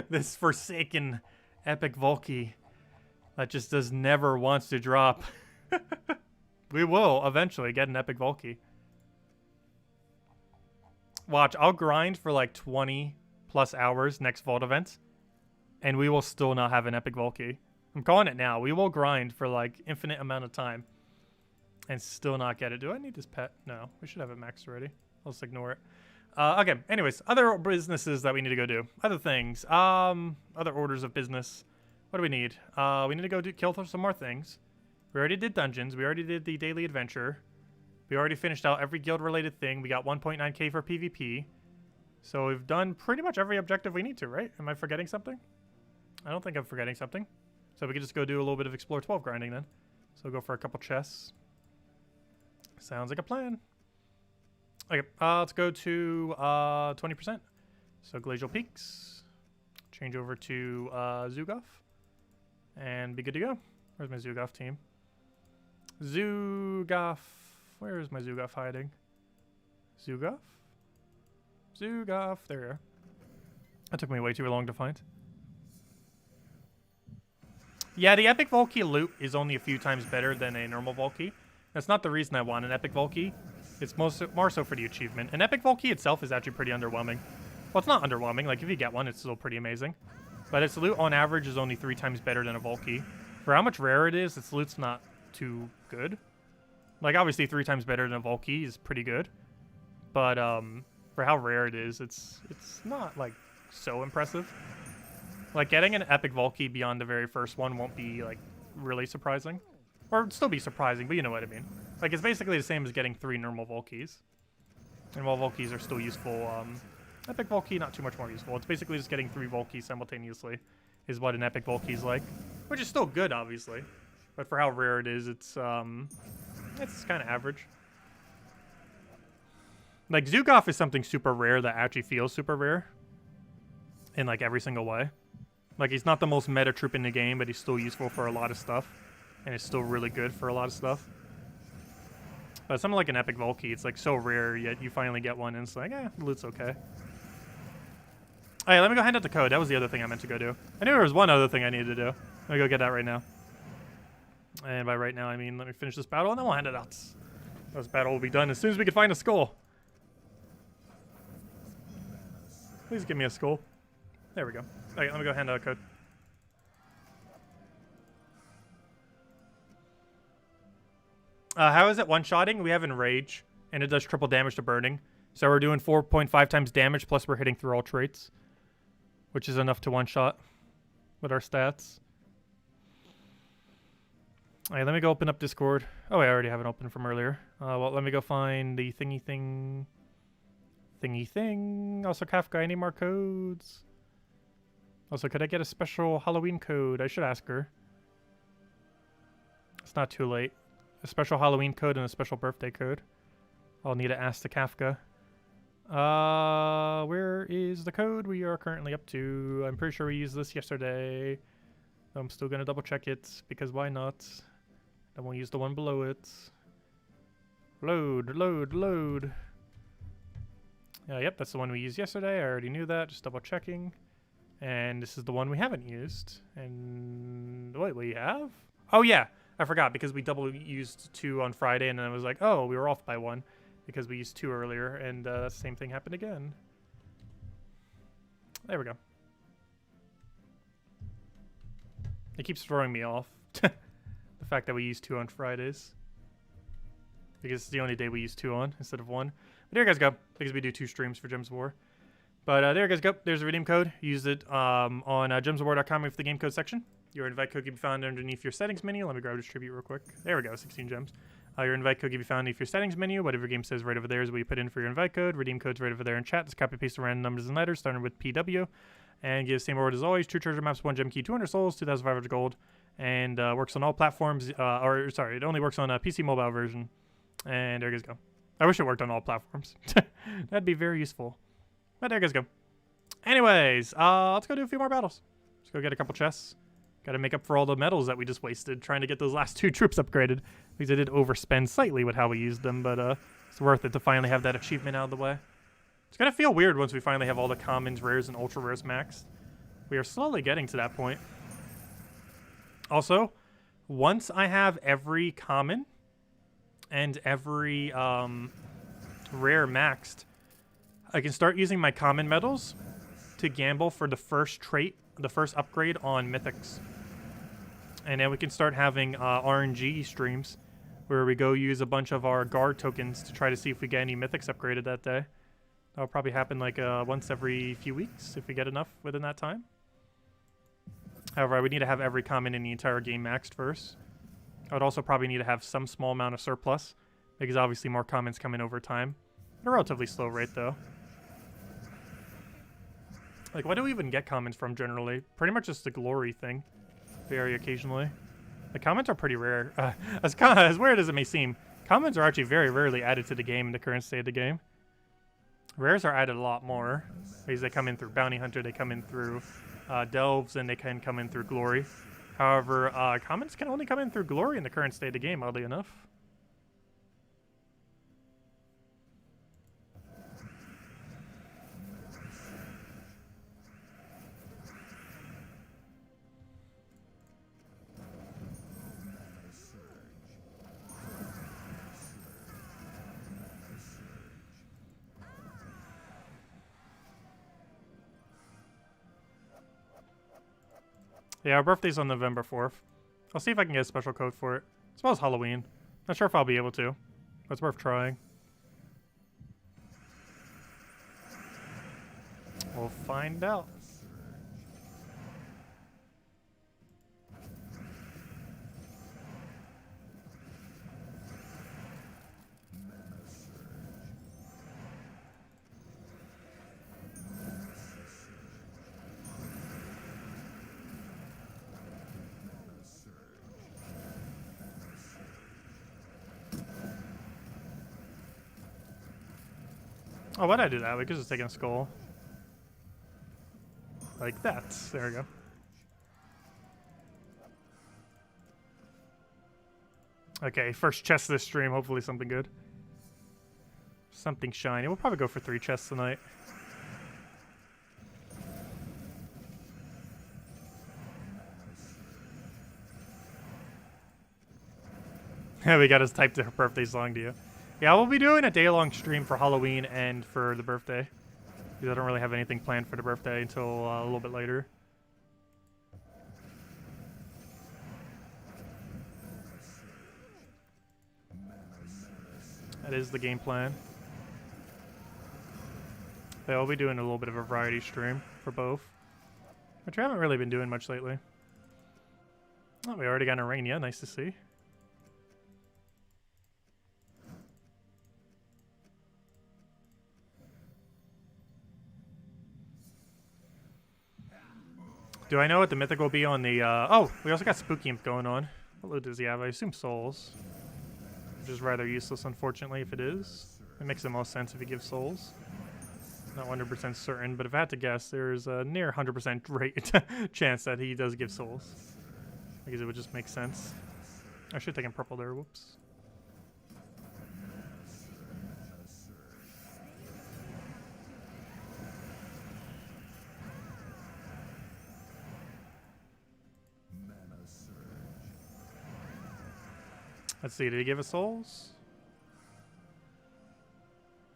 this forsaken Epic Volkey that just never wants to drop. We will eventually get an Epic Volkey. Watch, I'll grind for like 20 plus hours next Vault event, and we will still not have an Epic Volkey. I'm calling it now. We will grind for like infinite amount of time and still not get it. Do I need this pet? No, we should have it maxed already. I'll just ignore it. Okay, anyways, other businesses that we need to go do. Other things. Other orders of business. What do we need? We need to go kill some more things. We already did dungeons. We already did the daily adventure. We already finished out every guild-related thing. We got 1.9k for PvP. So we've done pretty much every objective we need to, right? Am I forgetting something? I don't think I'm forgetting something. So we could just go do a little bit of Explore 12 grinding then. So we'll go for a couple chests. Sounds like a plan. Okay, let's go to 20%. So Glacial Peaks. Change over to Zugoff. And be good to go. Where's my Zugoff team? Zugoff. Where is my Zugoff hiding? Zugoff? Zugoff. There you are. That took me way too long to find. Yeah, the Epic Volkey loot is only a few times better than a normal Volkey. That's not the reason I want an Epic Volkey. It's more so for the achievement. An Epic Volkey itself is actually pretty underwhelming. Well, it's not underwhelming. Like, if you get one, it's still pretty amazing. But its loot, on average, is only 3 times better than a Volkey. For how much rarer it is, its loot's not too good. Like, obviously, 3 times better than a Volkey is pretty good. But, for how rare it is, it's not, like, so impressive. Like, getting an Epic Volkey beyond the very first one won't be, like, really surprising. Or it'd still be surprising, but you know what I mean. Like, it's basically the same as getting 3 normal Volkeys. And while Volkeys are still useful, Epic Volkey, not too much more useful. It's basically just getting 3 Volkeys simultaneously is what an Epic Volkey's like. Which is still good, obviously. But for how rare it is, it's kind of average. Like, Zugoff is something super rare that actually feels super rare. In, like, every single way. Like, he's not the most meta troop in the game, but he's still useful for a lot of stuff. And it's still really good for a lot of stuff. But something like an Epic Volkey, it's, like, so rare, yet you finally get one, and it's like, the loot's okay. Alright, let me go hand out the code. That was the other thing I meant to go do. I knew there was one other thing I needed to do. Let me go get that right now. And by right now, I mean, let me finish this battle, and then we'll hand it out. This battle will be done as soon as we can find a skull. Please give me a skull. There we go. Alright, let me go hand out a code. How is it one-shotting? We have Enrage, and it does triple damage to burning. So we're doing 4.5 times damage, plus we're hitting through all traits. Which is enough to one-shot with our stats. Alright, let me go open up Discord. Oh, I already have it open from earlier. Well, let me go find the thingy thing. Thingy thing. Also, Kafka, any more codes? Also, could I get a special Halloween code? I should ask her. It's not too late. A special Halloween code and a special birthday code. I'll need to ask the Kafka. Where is the code we are currently up to? I'm pretty sure we used this yesterday. I'm still going to double check it, because why not? Then we'll use the one below it. Load, load, load. Yep, that's the one we used yesterday. I already knew that, just double checking. And this is the one we haven't used. And wait, we have? Oh yeah, I forgot, because we double used 2 on Friday, and then I was like, oh, we were off by 1 because we used 2 earlier, and the same thing happened again. There we go. It keeps throwing me off. The fact that we used 2 on Fridays. Because it's the only day we use 2 on instead of 1. But there you guys go, because we do 2 streams for Gems of War. But there you guys go. There's a redeem code. Use it on gemsofwar.com with the game code section. Your invite code can be found underneath your settings menu. Let me grab distribute real quick. There we go, 16 gems. Your invite code can be found underneath your settings menu. Whatever your game says right over there is what you put in for your invite code. Redeem code's right over there in chat. Just copy paste the random numbers and letters starting with PW. And give the same order as always. 2 treasure maps, 1 gem key, 200 souls, 2,500 gold. And works on all platforms. It only works on a PC mobile version. And there you guys go. I wish it worked on all platforms. That'd be very useful. But there you guys go. Anyways, let's go do a few more battles. Let's go get a couple chests. Gotta make up for all the medals that we just wasted trying to get those last 2 troops upgraded. Because I did overspend slightly with how we used them, but it's worth it to finally have that achievement out of the way. It's gonna feel weird once we finally have all the commons, rares, and ultra rares maxed. We are slowly getting to that point. Also, once I have every common and every rare maxed, I can start using my common medals to gamble for the first trait, the first upgrade on mythics. And then we can start having RNG streams where we go use a bunch of our guard tokens to try to see if we get any mythics upgraded that day. That'll probably happen like once every few weeks if we get enough within that time. However, I would need to have every common in the entire game maxed first. I would also probably need to have some small amount of surplus because obviously more commons come in over time. At a relatively slow rate though. Like, what do we even get commons from generally? Pretty much just the glory thing. Very occasionally. The commons are pretty rare. As weird as it may seem, commons are actually very rarely added to the game in the current state of the game. Rares are added a lot more. Because they come in through Bounty Hunter, they come in through Delves, and they can come in through Glory. However, commons can only come in through Glory in the current state of the game, oddly enough. Yeah, our birthday's on November 4th. I'll see if I can get a special code for it. As well as Halloween. Not sure if I'll be able to. But it's worth trying. We'll find out. Oh, why did I do that? We could just take a skull. Like that. There we go. Okay, first chest of this stream. Hopefully something good. Something shiny. We'll probably go for 3 chests tonight. Yeah, we got his type to her birthday song to you. Yeah, we'll be doing a day-long stream for Halloween and for the birthday. Because I don't really have anything planned for the birthday until a little bit later. That is the game plan. Yeah, I'll be doing a little bit of a variety stream for both. Which I haven't really been doing much lately. Oh, we already got an Arania. Nice to see. Do I know what the mythic will be on the, oh, we also got Spooky Imp going on. What loot does he have? I assume souls. Which is rather useless, unfortunately, if it is. It makes the most sense if he gives souls. Not 100% certain, but if I had to guess, there's a near 100% rate chance that he does give souls. Because it would just make sense. I should have taken purple there, whoops. Let's see, did he give us souls?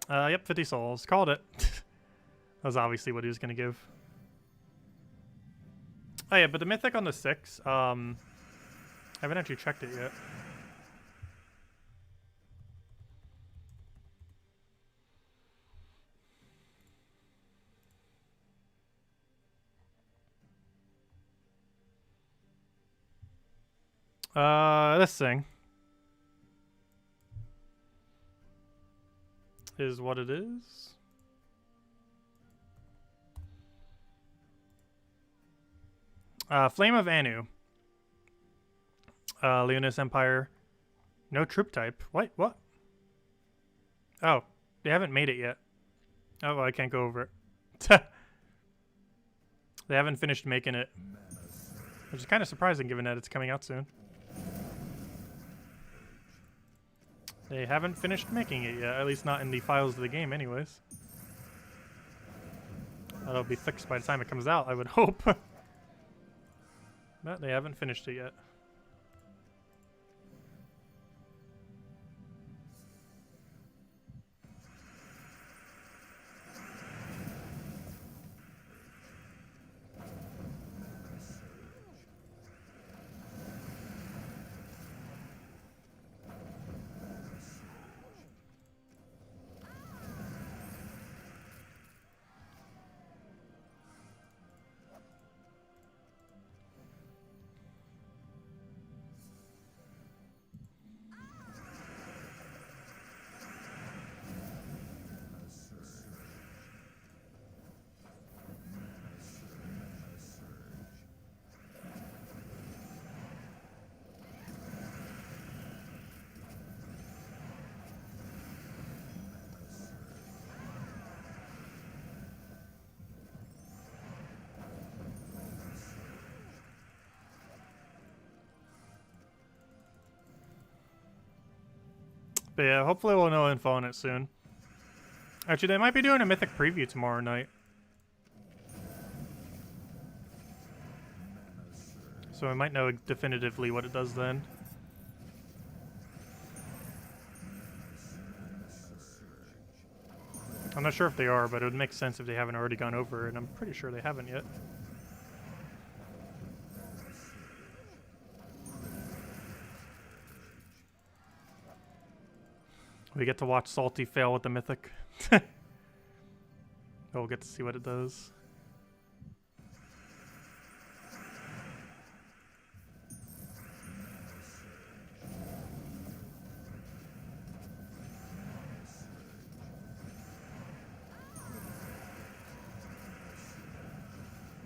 Yep, 50 souls. Called it. That was obviously what he was going to give. Oh yeah, but the mythic on the 6, I haven't actually checked it yet. This thing is what it is. Flame of Anu. Leonis Empire. No troop type. What? Oh, they haven't made it yet. Oh, well, I can't go over it. They haven't finished making it. Which is kind of surprising given that it's coming out soon. They haven't finished making it yet, at least not in the files of the game anyways. That'll be fixed by the time it comes out, I would hope. But they haven't finished it yet. But yeah, hopefully we'll know info on it soon. Actually, they might be doing a Mythic preview tomorrow night. So I might know definitively what it does then. I'm not sure if they are, but it would make sense if they haven't already gone over it, and I'm pretty sure they haven't yet. We get to watch Salty fail with the Mythic. We'll get to see what it does.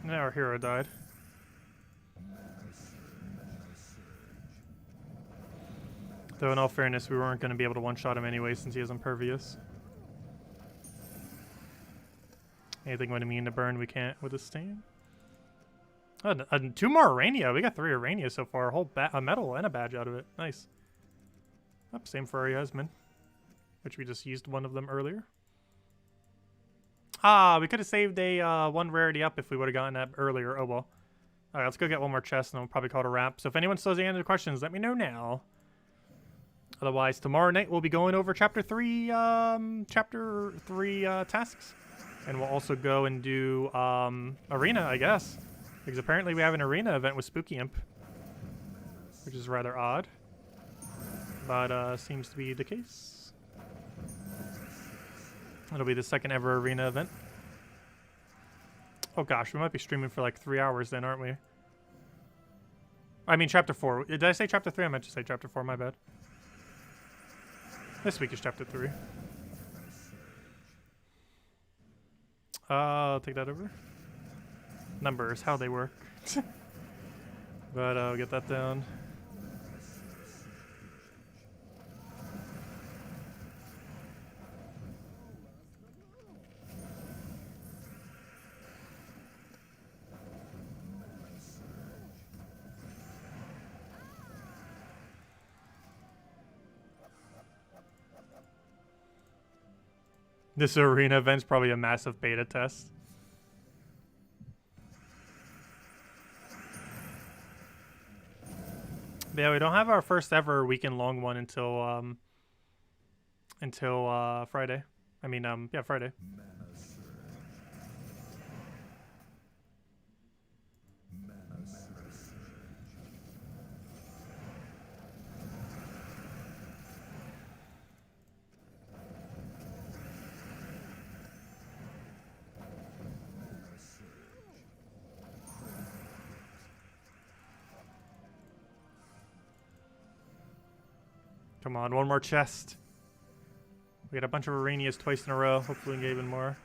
Now our hero died. Though in all fairness, we weren't going to be able to one-shot him anyway since he is impervious. Anything would mean to burn we can't with a stain. Oh, 2 more Arania. We got 3 Arania so far. A whole a medal and a badge out of it. Nice. Oh, same for Yasmin, which we just used one of them earlier. Ah, we could have saved a 1 rarity up if we would have gotten that earlier. Oh well. All right, let's go get 1 more chest and then we'll probably call it a wrap. So if anyone still has any other questions, let me know now. Otherwise, tomorrow night we'll be going over Chapter 3 tasks. And we'll also go and do Arena, I guess. Because apparently we have an Arena event with Spooky Imp. Which is rather odd. But seems to be the case. It'll be the 2nd ever Arena event. Oh gosh, we might be streaming for like 3 hours then, aren't we? I mean Chapter 4. Did I say Chapter 3? I meant to say Chapter 4, my bad. This week is Chapter 3. I'll take that over. Numbers, how they work. But I'll get that down. This arena event's probably a massive beta test. But yeah, we don't have our first ever weekend long one until Friday. I mean, yeah, Friday. Come on, one more chest. We got a bunch of Aranias twice in a row. Hopefully we can get even more.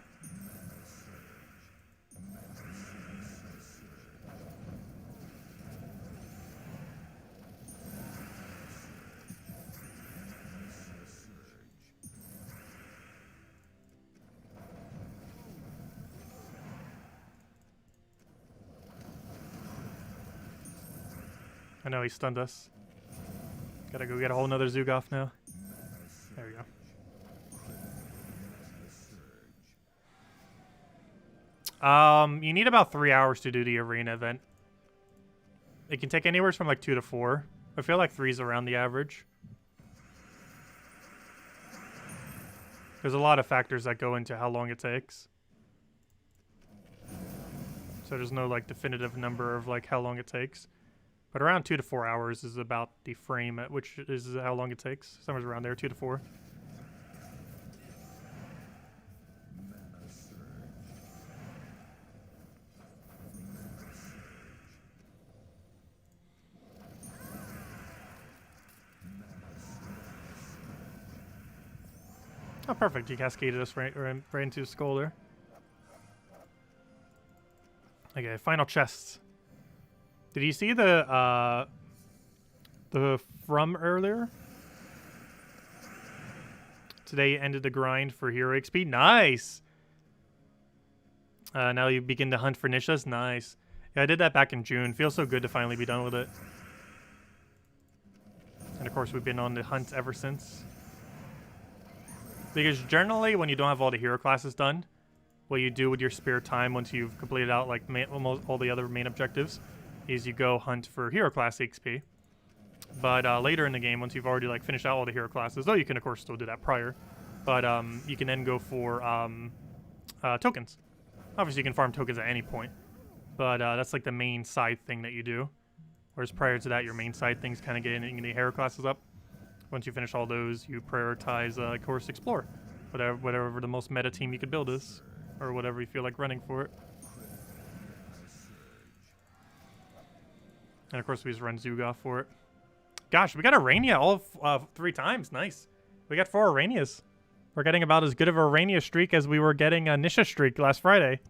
I know he stunned us. Gotta go get a whole nother Zugoff now. There we go. You need about 3 hours to do the arena event. It can take anywhere from like 2 to 4. I feel like 3 is around the average. There's a lot of factors that go into how long it takes. So there's no like definitive number of like how long it takes. But around 2 to 4 hours is about the frame at which is how long it takes. Somewhere around there, 2 to 4. Oh, perfect. You cascaded us right into his skull there. Okay, final chests. Did you see the from earlier? Today ended the grind for hero XP. Nice! Now you begin to hunt for niches. Nice. Yeah, I did that back in June. Feels so good to finally be done with it. And of course, we've been on the hunt ever since. Because generally, when you don't have all the hero classes done, what you do with your spare time once you've completed out like almost all the other main objectives is you go hunt for hero class XP. But later in the game, once you've already like finished out all the hero classes, though you can of course still do that prior, but you can then go for tokens. Obviously you can farm tokens at any point, but that's like the main side thing that you do. Whereas prior to that, your main side things kind of getting the hero classes up. Once you finish all those, you prioritize of course explore, whatever the most meta team you could build is, or whatever you feel like running for it. And of course, we just run Zugoff for it. Gosh, we got Arania all 3 times. Nice. We got 4 Aranias. We're getting about as good of a Arania streak as we were getting a Nisha streak last Friday.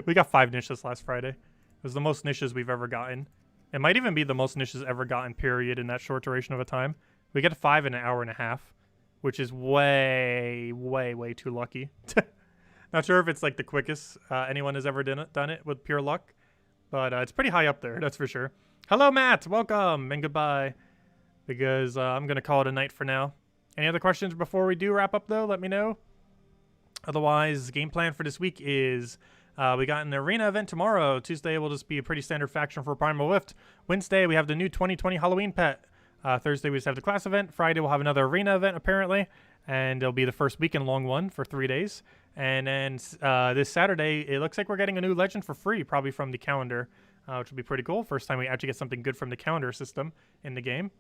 We got 5 Nishas last Friday. It was the most Nishas we've ever gotten. It might even be the most Nishas ever gotten, period, in that short duration of a time. We get 5 in an hour and a half, which is way, way, way too lucky. Not sure if it's like the quickest anyone has ever done it with pure luck. But it's pretty high up there, that's for sure. Hello, Matt. Welcome and goodbye. Because I'm going to call it a night for now. Any other questions before we do wrap up, though? Let me know. Otherwise, game plan for this week is we got an arena event tomorrow. Tuesday will just be a pretty standard faction for Primal Rift. Wednesday, we have the new 2020 Halloween pet. Thursday, we just have the class event. Friday, we'll have another arena event, apparently. And it'll be the first weekend-long one for 3 days. And then this Saturday, it looks like we're getting a new legend for free, probably from the calendar, which will be pretty cool. First time we actually get something good from the calendar system in the game.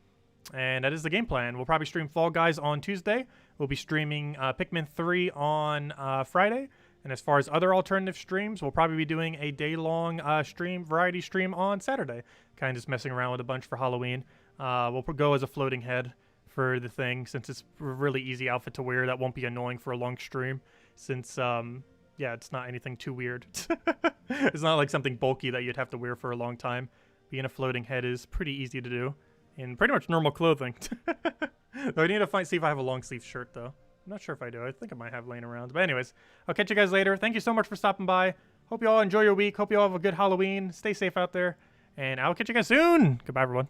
And that is the game plan. We'll probably stream Fall Guys on Tuesday. We'll be streaming Pikmin 3 on Friday. And as far as other alternative streams, we'll probably be doing a day-long variety stream on Saturday. Kind of just messing around with a bunch for Halloween. We'll go as a floating head for the thing, since it's a really easy outfit to wear that won't be annoying for a long stream, since yeah, it's not anything too weird. It's not like something bulky that you'd have to wear for a long time. Being a floating head is pretty easy to do in pretty much normal clothing. Though I need to see if I have a long sleeve shirt, though. I'm not sure if I do. I think I might have laying around. But anyways, I'll catch you guys later. Thank you so much for stopping by. Hope you all enjoy your week. Hope you all have a good Halloween. Stay safe out there. And I'll catch you guys soon. Goodbye, everyone.